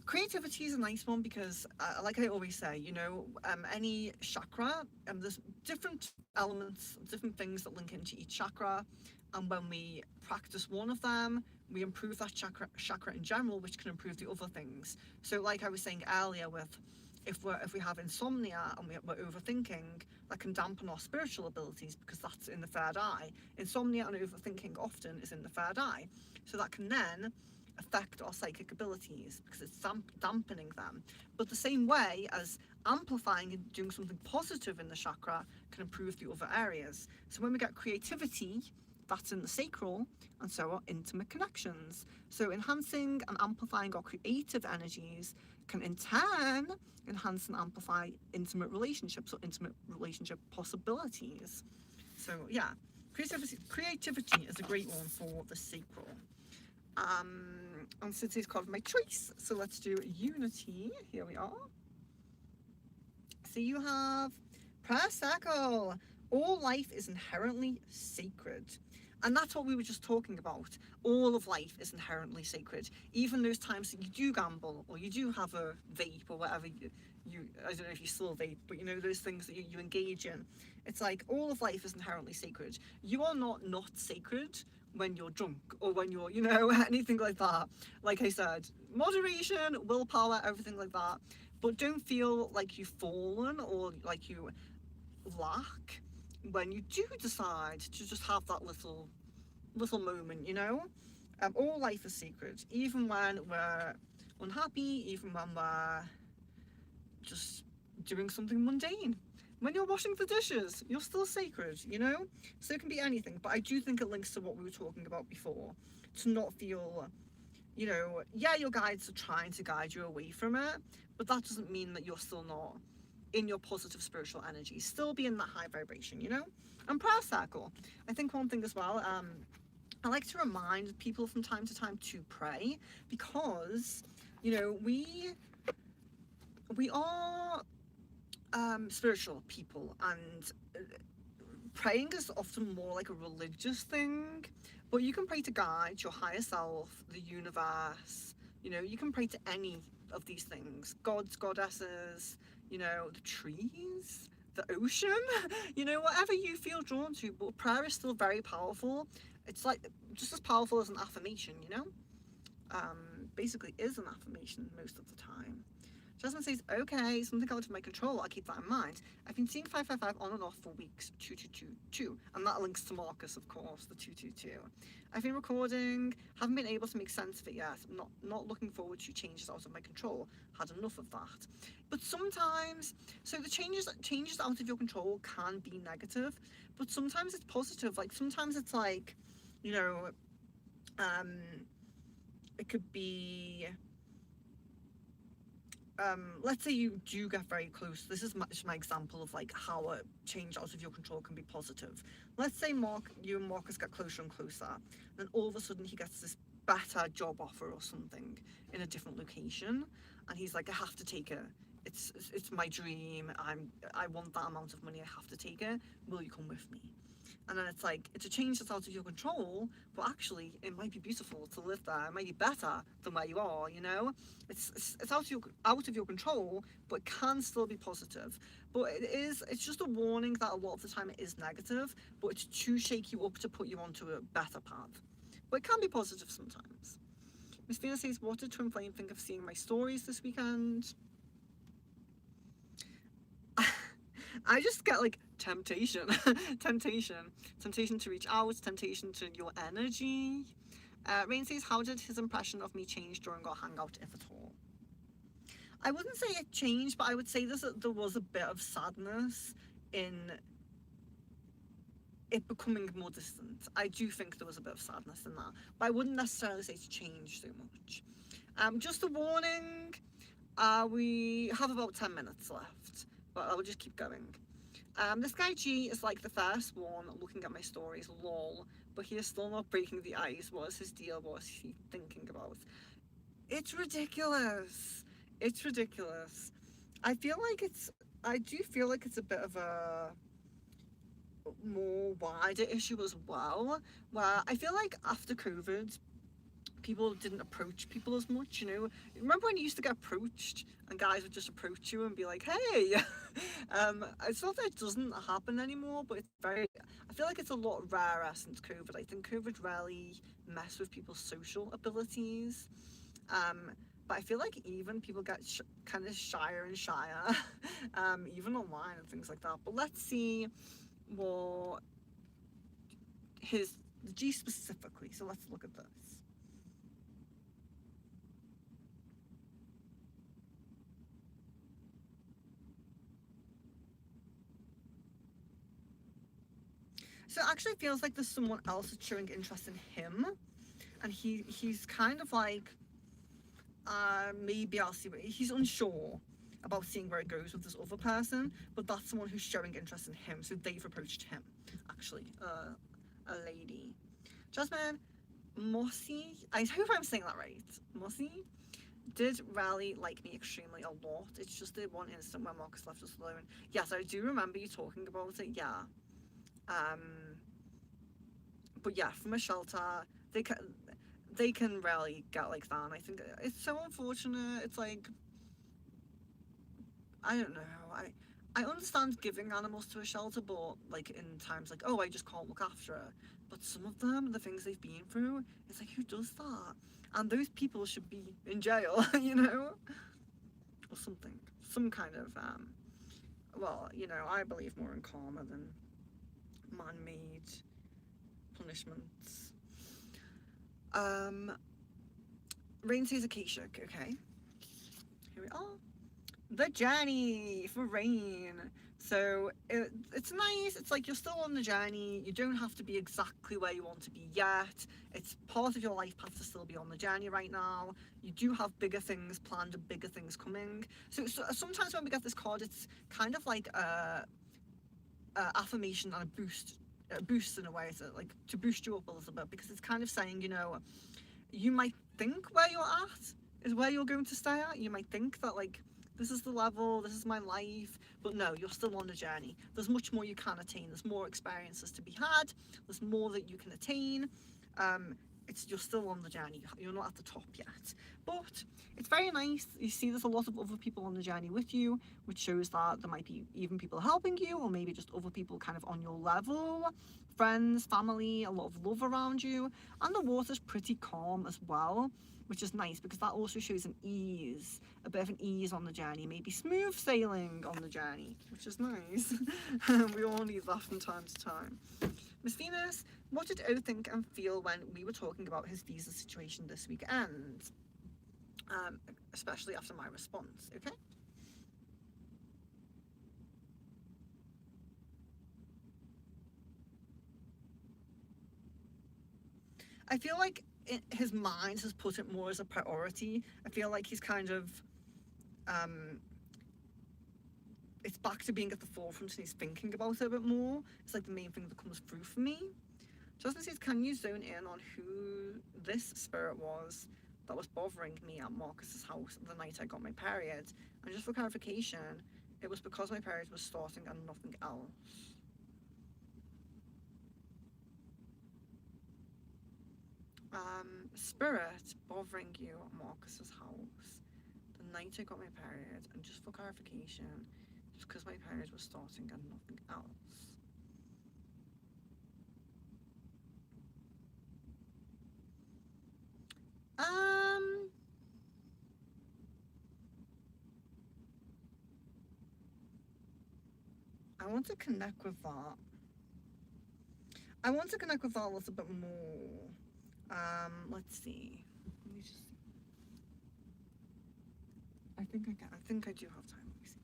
creativity is a nice one because, like I always say, you know, any chakra, there's different elements, different things that link into each chakra, and when we practice one of them, we improve that chakra in general, which can improve the other things. So like I was saying earlier, with if we have insomnia and we're overthinking, that can dampen our spiritual abilities because that's in the third eye. Insomnia and overthinking often is in the third eye, so that can then affect our psychic abilities because it's dampening them. But the same way as amplifying and doing something positive in the chakra can improve the other areas. So when we get creativity, that's in the sacral, and so are intimate connections. So enhancing and amplifying our creative energies can in turn enhance and amplify intimate relationships or intimate relationship possibilities. So yeah, creativity is a great one for the sacral. And since it's called my choice, so let's do unity. Here we are. So you have prayer circle. All life is inherently sacred. And that's what we were just talking about. All of life is inherently sacred. Even those times that you do gamble or you do have a vape or whatever you I don't know if you still vape, but you know, those things that you engage in. It's like all of life is inherently sacred. You are not sacred when you're drunk or when you're, you know, anything like that. Like I said, moderation, willpower, everything like that. But don't feel like you've fallen or like you lack when you do decide to just have that little moment, you know. All life is sacred, even when we're unhappy, even when we're just doing something mundane. When you're washing the dishes, you're still sacred, you know. So it can be anything, but I do think it links to what we were talking about before, to not feel, you know, yeah, your guides are trying to guide you away from it, but that doesn't mean that you're still not in your positive spiritual energy. Still be in that high vibration, you know. And prayer circle, I think one thing as well, I like to remind people from time to time to pray, because, you know, we are spiritual people, and praying is often more like a religious thing, but you can pray to God, your higher self, the universe. You know, you can pray to any of these things, gods, goddesses, you know, the trees, the ocean, you know, whatever you feel drawn to. But prayer is still very powerful. It's like just as powerful as an affirmation, you know. Basically is an affirmation most of the time. Jasmine says, okay, something out of my control, I'll keep that in mind. I've been seeing 555 on and off for weeks, 2222, and that links to Marcus, of course, the 222. I've been recording, haven't been able to make sense of it yet, not looking forward to changes out of my control, had enough of that. But sometimes, so the changes out of your control can be negative, but sometimes it's positive. Like sometimes it's like, you know, it could be, let's say you do get very close. This is my example of like how a change out of your control can be positive. Let's say you and Marcus get closer and closer, and then all of a sudden he gets this better job offer or something in a different location, and he's like, I have to take it. It's my dream. I want that amount of money. I have to take it. Will you come with me? And then it's like, it's a change that's out of your control, but actually it might be beautiful to live there. It might be better than where you are, you know. It's out of your control, but it can still be positive. But it's just a warning that a lot of the time it is negative, but it's to shake you up to put you onto a better path. But it can be positive sometimes. Miss Venus says, what did Twin Flame think of seeing my stories this weekend? I just get like temptation, temptation to reach out, temptation to your energy. Rain says, how did his impression of me change during our hangout, if at all? I wouldn't say it changed, but I would say there was a bit of sadness in it becoming more distant. I do think there was a bit of sadness in that, but I wouldn't necessarily say it's changed so much. Just a warning, we have about 10 minutes left, but I'll just keep going. This guy G is like the first one looking at my stories, lol, but he is still not breaking the ice. What is his deal? What is he thinking about? It's ridiculous. It's ridiculous. I do feel like it's a bit of a more wider issue as well, where I feel like after COVID, people didn't approach people as much, you know. Remember when you used to get approached and guys would just approach you and be like, hey? It's not that it doesn't happen anymore, but I feel like it's a lot rarer since COVID. I think COVID really messed with people's social abilities. But I feel like even people get kind of shyer and shyer, even online and things like that. But let's see what the G specifically. So let's look at this. So it actually feels like there's someone else that's showing interest in him, and he's kind of like, maybe I'll see what he's unsure about seeing where it goes with this other person, but that's someone who's showing interest in him, so they've approached him. Actually, a lady. Jasmine Mossy, I hope I'm saying that right. Mossy did Rally like me extremely a lot. It's just the one instant when Marcus left us alone. Yes, I do remember you talking about it. Yeah. But yeah, from a shelter, they can they can rarely get like that. And I think it's so unfortunate. It's like, I don't know. I understand giving animals to a shelter, but like in times like, oh, I just can't look after it. But some of them, the things they've been through, it's like, who does that? And those people should be in jail, you know, or something, some kind of well, you know, I believe more in karma than man-made punishments. Rain says Acacia. Okay, here we are. The journey for Rain. So it's nice. It's like you're still on the journey. You don't have to be exactly where you want to be yet. It's part of your life path to still be on the journey right now. You do have bigger things planned and bigger things coming. So sometimes when we get this card, it's kind of like a affirmation and a boost in a way, so like to boost you up a little bit, because it's kind of saying, you know, you might think where you're at is where you're going to stay at. You might think that like this is the level, this is my life, but no, you're still on the journey. There's much more you can attain. There's more experiences to be had. There's more that you can attain. You're still on the journey. You're not at the top yet, but it's very nice. You see, there's a lot of other people on the journey with you, which shows that there might be even people helping you, or maybe just other people kind of on your level, friends, family, a lot of love around you, and the water's pretty calm as well, which is nice because that also shows an ease, a bit of an ease on the journey, maybe smooth sailing on the journey, which is nice. We all need that from time to time. Miss Venus, what did O think and feel when we were talking about his visa situation this weekend? Especially after my response, okay? I feel like his mind has put it more as a priority. I feel like he's kind of, it's back to being at the forefront and he's thinking about it a bit more. It's like the main thing that comes through for me. Justin says, can you zone in on who this spirit was that was bothering me at Marcus's house the night I got my period? And just for clarification, it was because my period was starting and nothing else. Spirit bothering you at Marcus's house the night I got my period, and just for clarification, it's because my period was starting and nothing else. I want to connect with that. I want to connect with that a little bit more. Let's see. Let me just see. I think I can. I think I do have time. Let me see.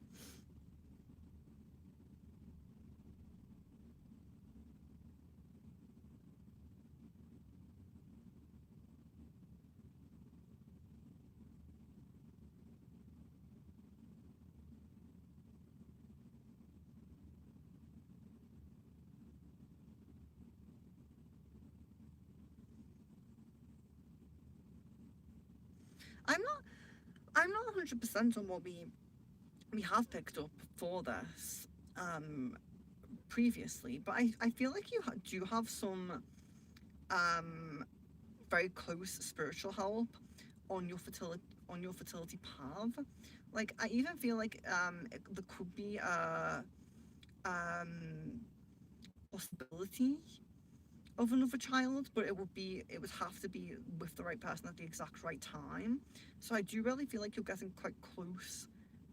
I'm not. I'm not 100% on what we have picked up for this previously, but I feel like you do have some very close spiritual help on your fertility path. Like I even feel like there could be a possibility of another child, but it would have to be with the right person at the exact right time. So I do really feel like you're getting quite close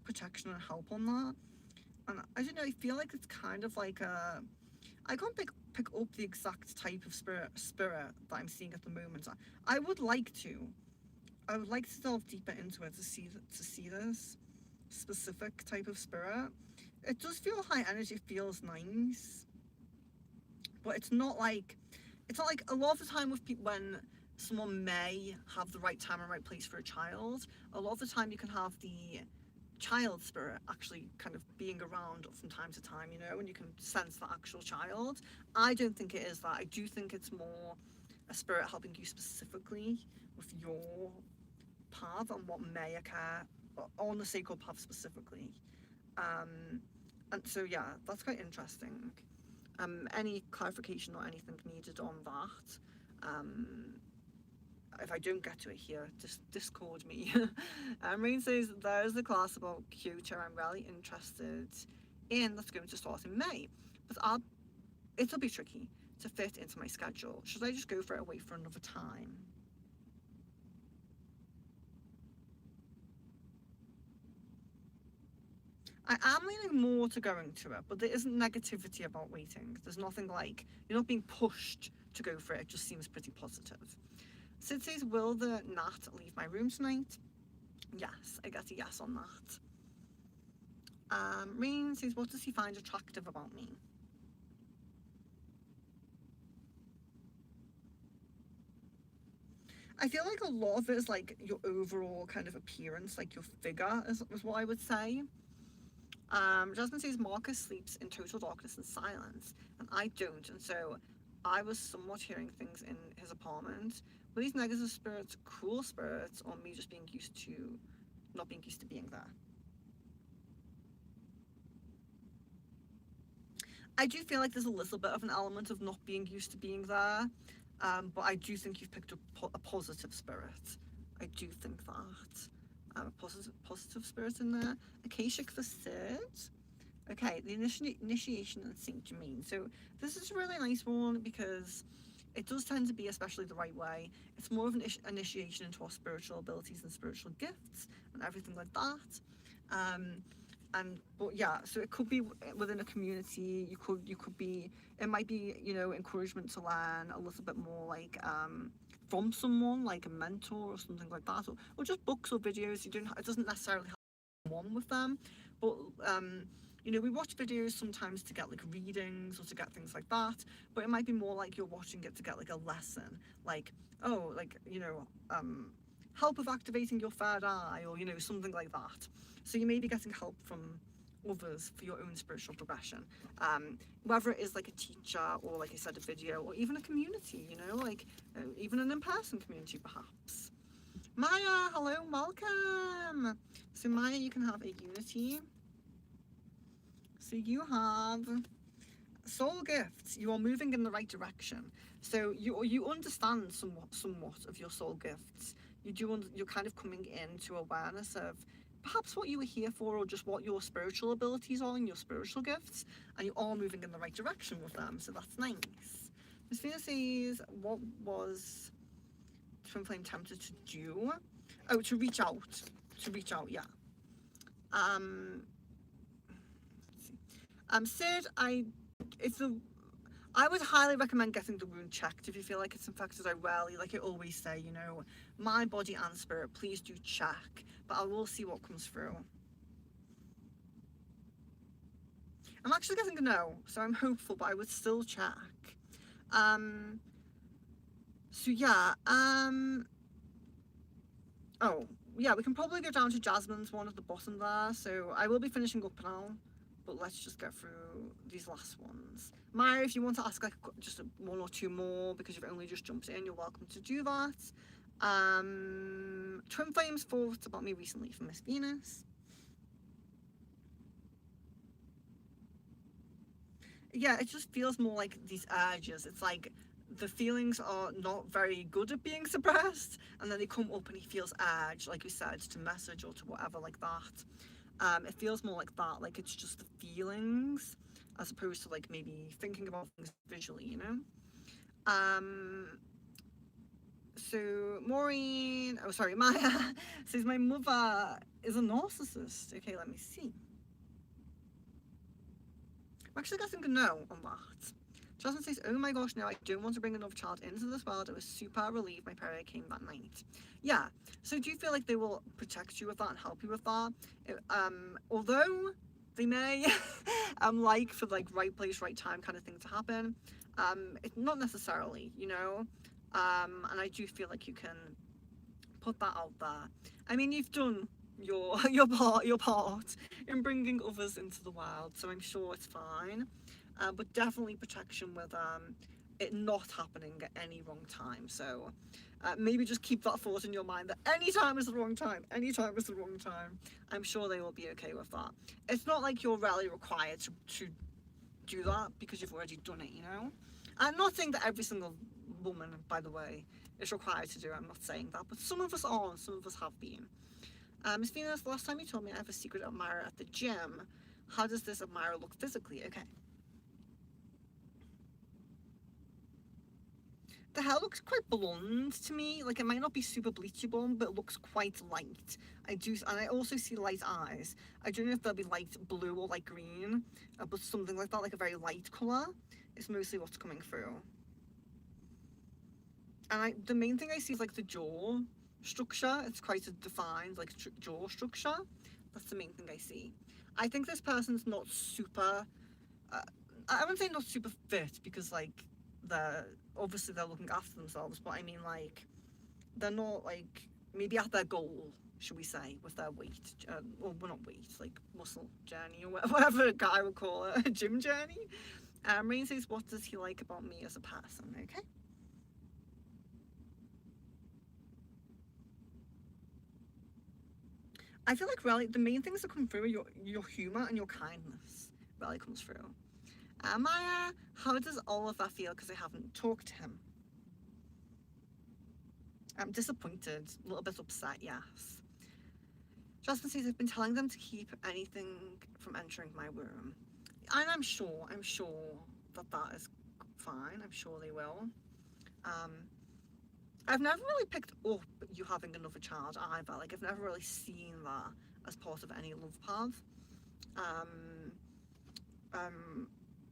protection and help on that. And I don't know, I feel like it's kind of like I can't pick up the exact type of spirit that I'm seeing at the moment. I would like to. I would like to delve deeper into it to see this specific type of spirit. It does feel high energy, feels nice, but it's not like a lot of the time with people when someone may have the right time and right place for a child. A lot of the time you can have the child spirit actually kind of being around from time to time, you know, and you can sense the actual child. I don't think it is that. I do think it's more a spirit helping you specifically with your path and what may occur on the sacred path specifically. Um, and so yeah, that's quite interesting. Any clarification or anything needed on that? If I don't get to it here, just Discord me. Rain says, there's the class about Kyoto I'm really interested in that's going to start in May. But it'll be tricky to fit into my schedule. Should I just go for it and wait for another time? I am leaning more to going to it, but there isn't negativity about waiting. There's nothing like, you're not being pushed to go for it. It just seems pretty positive. Sid says, will the gnat leave my room tonight? Yes, I get a yes on that. Rain says, what does he find attractive about me? I feel like a lot of it is like your overall kind of appearance, like your figure is what I would say. Jasmine says Marcus sleeps in total darkness and silence, and I don't, and so I was somewhat hearing things in his apartment. Were these negative spirits cruel spirits, or me just being used to not being used to being there? I do feel like there's a little bit of an element of not being used to being there, but I do think you've picked up a positive spirit. I do think that. A positive spirit in there. Akashic for Sid. Okay, the initiation in St. Germain. So this is a really nice one because it does tend to be especially the right way. It's more of an initiation into our spiritual abilities and spiritual gifts and everything like that. But yeah, so it could be within a community. You could be. It might be, you know, encouragement to learn a little bit more, like from someone, like a mentor or something like that, or just books or videos. You don't. It doesn't necessarily have one with them, but you know, we watch videos sometimes to get like readings or to get things like that, but it might be more like you're watching it to get like a lesson, like, oh, like, you know, help with activating your third eye, or, you know, something like that. So you may be getting help from others for your own spiritual progression, whether it is like a teacher, or like I said, a video, or even a community, you know, like even an in-person community perhaps. Maya, hello, welcome. So Maya, you can have a unity. So you have soul gifts. You are moving in the right direction. So you understand somewhat of your soul gifts. You're kind of coming into awareness of perhaps what you were here for, or just what your spiritual abilities are and your spiritual gifts, and you are moving in the right direction with them. So that's nice. Miss Venus says, what was Twin Flame tempted to do? Oh, to reach out. To reach out, yeah. Sid, I would highly recommend getting the wound checked if you feel like it's infected. I rarely, like I always say, you know, my body and spirit, please do check, but I will see what comes through. I'm actually getting a no, so I'm hopeful, but I would still check. So yeah, oh, yeah, we can probably go down to Jasmine's one at the bottom there, so I will be finishing up now, but let's just get through these last ones. Maya, if you want to ask like just one or two more because you've only just jumped in, you're welcome to do that. Twin Flames thought about me recently from Miss Venus. Yeah, it just feels more like these urges. It's like the feelings are not very good at being suppressed, and then they come up and he feels urge, like you said, to message or to whatever like that. It feels more like that, like it's just the feelings as opposed to like maybe thinking about things visually, you know? So Maureen, oh sorry, Maya says my mother is a narcissist. Okay, let me see. I'm actually getting a no on that. Jasmine says, oh my gosh, no, I don't want to bring another child into this world. I was super relieved my period came that night. Yeah, so do you feel like they will protect you with that and help you with that? Although they may like for like right place, right time kind of thing to happen, it's not necessarily, you know? And I do feel like you can put that out there. I mean, you've done your part in bringing others into the world, so I'm sure it's fine. But definitely protection with it not happening at any wrong time. So maybe just keep that thought in your mind that any time is the wrong time. Any time is the wrong time. I'm sure they will be okay with that. It's not like you're really required to do that because you've already done it. You know. I'm not saying that every single woman, by the way, is required to do it. I'm not saying that, but some of us are, and some of us have been. Miss Venus, the last time you told me I have a secret admirer at the gym. How does this admirer look physically? Okay. The hair looks quite blonde to me. Like, it might not be super bleachy blonde, but it looks quite light. I do, and I also see light eyes. I don't know if they'll be light blue or light green, but something like that, like a very light colour, is mostly what's coming through. And the main thing I see is like the jaw structure. It's quite a defined like jaw structure. That's the main thing I see. I think this person's not super. Uh, I wouldn't say not super fit because like they're obviously they're looking after themselves, but I mean like they're not like maybe at their goal, should we say, with their weight. Well, not weight, like muscle journey or whatever a guy would call it, a gym journey. Rain says, "What does he like about me as a person?" Okay. I feel like really the main things that come through are your humor and your kindness. Really comes through. Maya, how does all of that feel? Because I haven't talked to him. I'm disappointed, a little bit upset. Yes. Jasmine says I've been telling them to keep anything from entering my room, and I'm sure that is fine. I'm sure they will. Um, I've never really picked up you having another child either. Like I've never really seen that as part of any love path. Um, um,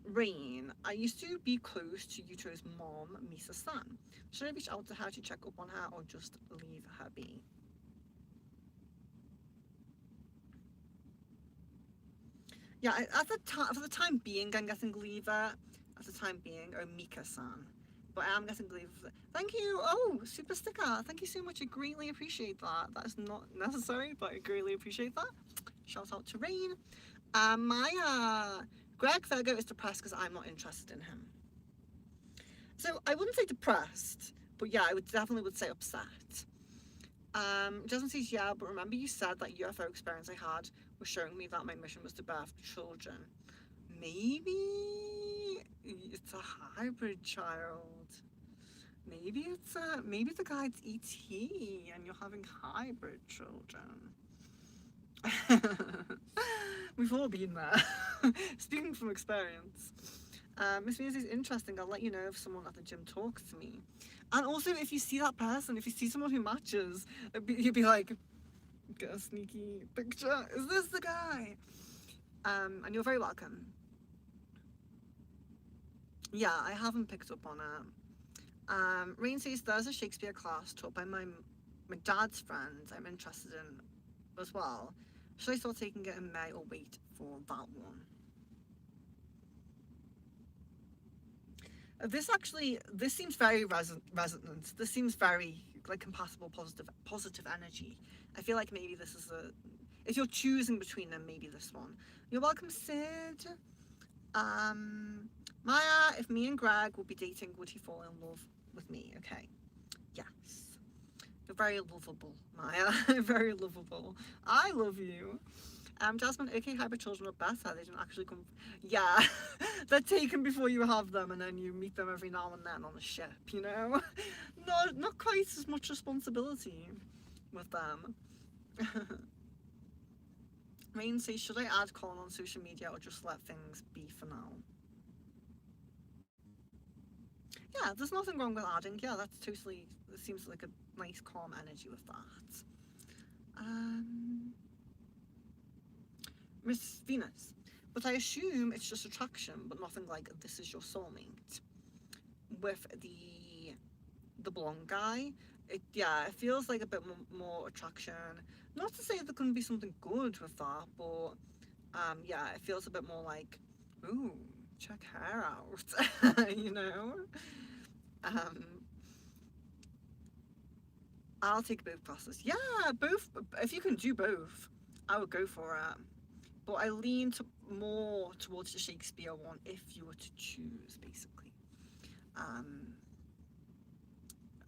Rain, I used to be close to Yuto's mom, Misa San. Should I reach out to her to check up on her or just leave her be? Yeah, at the time, for the time being, I'm getting leave her. At the time being, or Mika San. But I am getting leave. Thank you. Oh, super sticker. Thank you so much. I greatly appreciate that. That is not necessary, but I greatly appreciate that. Shout out to Rain. Maya. Greg Virgo is depressed because I'm not interested in him. So I wouldn't say depressed, but yeah, I would definitely would say upset. Jasmine says, yeah, but remember you said that UFO experience I had was showing me that my mission was to birth children. Maybe it's a hybrid child. Maybe the guy's ET and you're having hybrid children. We've all been there. Speaking from experience. Miss Venus is interesting. I'll let you know if someone at the gym talks to me. And also, if you see that person, if you see someone who matches, you'd be like, get a sneaky picture. Is this the guy? And you're very welcome. Yeah, I haven't picked up on it. Rain says there's a Shakespeare class taught by my dad's friends I'm interested in as well. Should I start taking it in May or wait for that one? This seems very resonant. This seems very like compatible, positive energy. I feel like maybe this is if you're choosing between them, maybe this one. You're welcome, Sid. Maya, if me and Greg would be dating, would he fall in love with me? Okay. Yes. You're very lovable, Maya. Very lovable. I love you. Jasmine, okay, hybrid children are better. They don't actually come. Yeah, they're taken before you have them, and then you meet them every now and then on a ship. You know, not quite as much responsibility with them. Rain says, should I add Colin on social media or just let things be for now? Yeah, there's nothing wrong with adding. Yeah, that's totally. It seems like a nice calm energy with that. Miss Venus. But I assume it's just attraction, but nothing like this is your soulmate. With the blonde guy, it feels like a bit more attraction. Not to say there couldn't be something good with that, but yeah, it feels a bit more like, ooh, check her out, you know. Um, I'll take both classes. Yeah, both. If you can do both, I would go for it. But I lean more towards the Shakespeare one if you were to choose, basically. Um,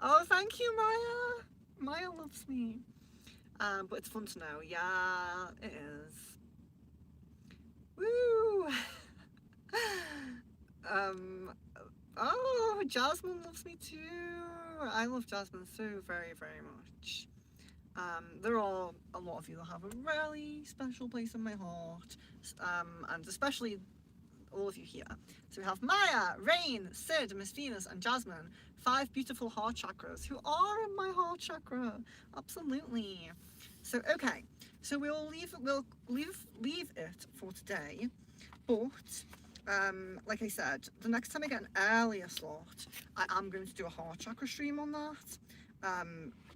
oh, thank you, Maya. Maya loves me. But it's fun to know. Yeah, it is. Woo! um, oh, Jasmine loves me too. I love Jasmine so very, very much. There are a lot of you that have a really special place in my heart, and especially all of you here. So we have Maya, Rain, Sid, Miss Venus, and Jasmine. 5 beautiful heart chakras who are in my heart chakra. Absolutely. So okay, so we'll leave it for today. But like I said, the next time I get an earlier slot, I am going to do a heart chakra stream on that.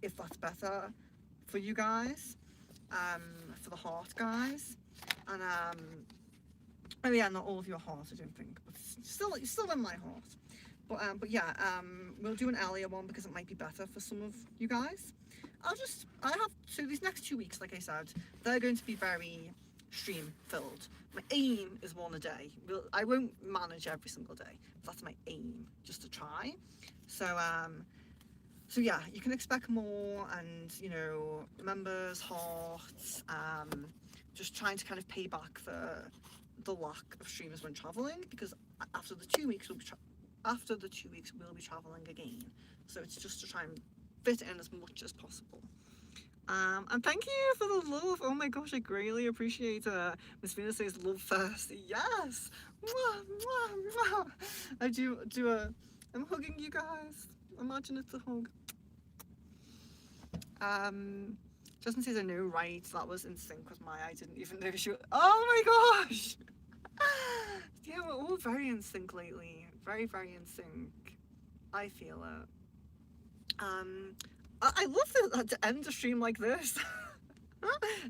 If that's better for you guys, for the heart guys, and oh yeah, not all of your heart, I don't think, but still in my heart. But yeah, we'll do an earlier one because it might be better for some of you guys. So these next 2 weeks, like I said, they're going to be very stream filled. My aim is one a day. I won't manage every single day, but that's my aim, just to try. So yeah, you can expect more, and you know, members, hearts, just trying to kind of pay back the lack of streamers when traveling, because after the 2 weeks we'll be traveling again. So it's just to try and fit in as much as possible. And thank you for the love. Oh my gosh, I greatly appreciate it. Miss Venus says love first. Yes. Mwah, mwah, mwah. I'm hugging you guys. Imagine it's a hug. Justin says I know, right? That was in sync with Maya. I didn't even know she was. Oh my gosh! Yeah, we're all very in sync lately. Very, very in sync. I feel it. I love that to end a stream like this.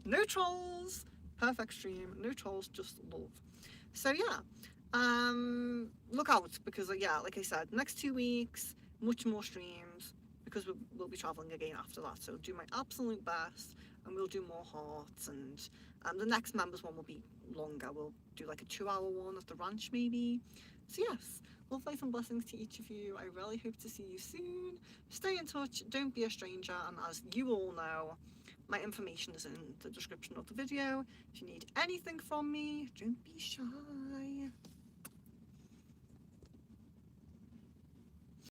No trolls. Perfect stream. No trolls, just love. So yeah. Look out, because yeah, like I said, next 2 weeks, much more streams, because we'll be traveling again after that. So do my absolute best, and we'll do more hearts, and the next members one will be longer. We'll do like a 2-hour one at the ranch maybe. So yes, love, life and blessings to each of you. I really hope to see you soon. Stay in touch, don't be a stranger, and as you all know, my information is in the description of the video. If you need anything from me, don't be shy.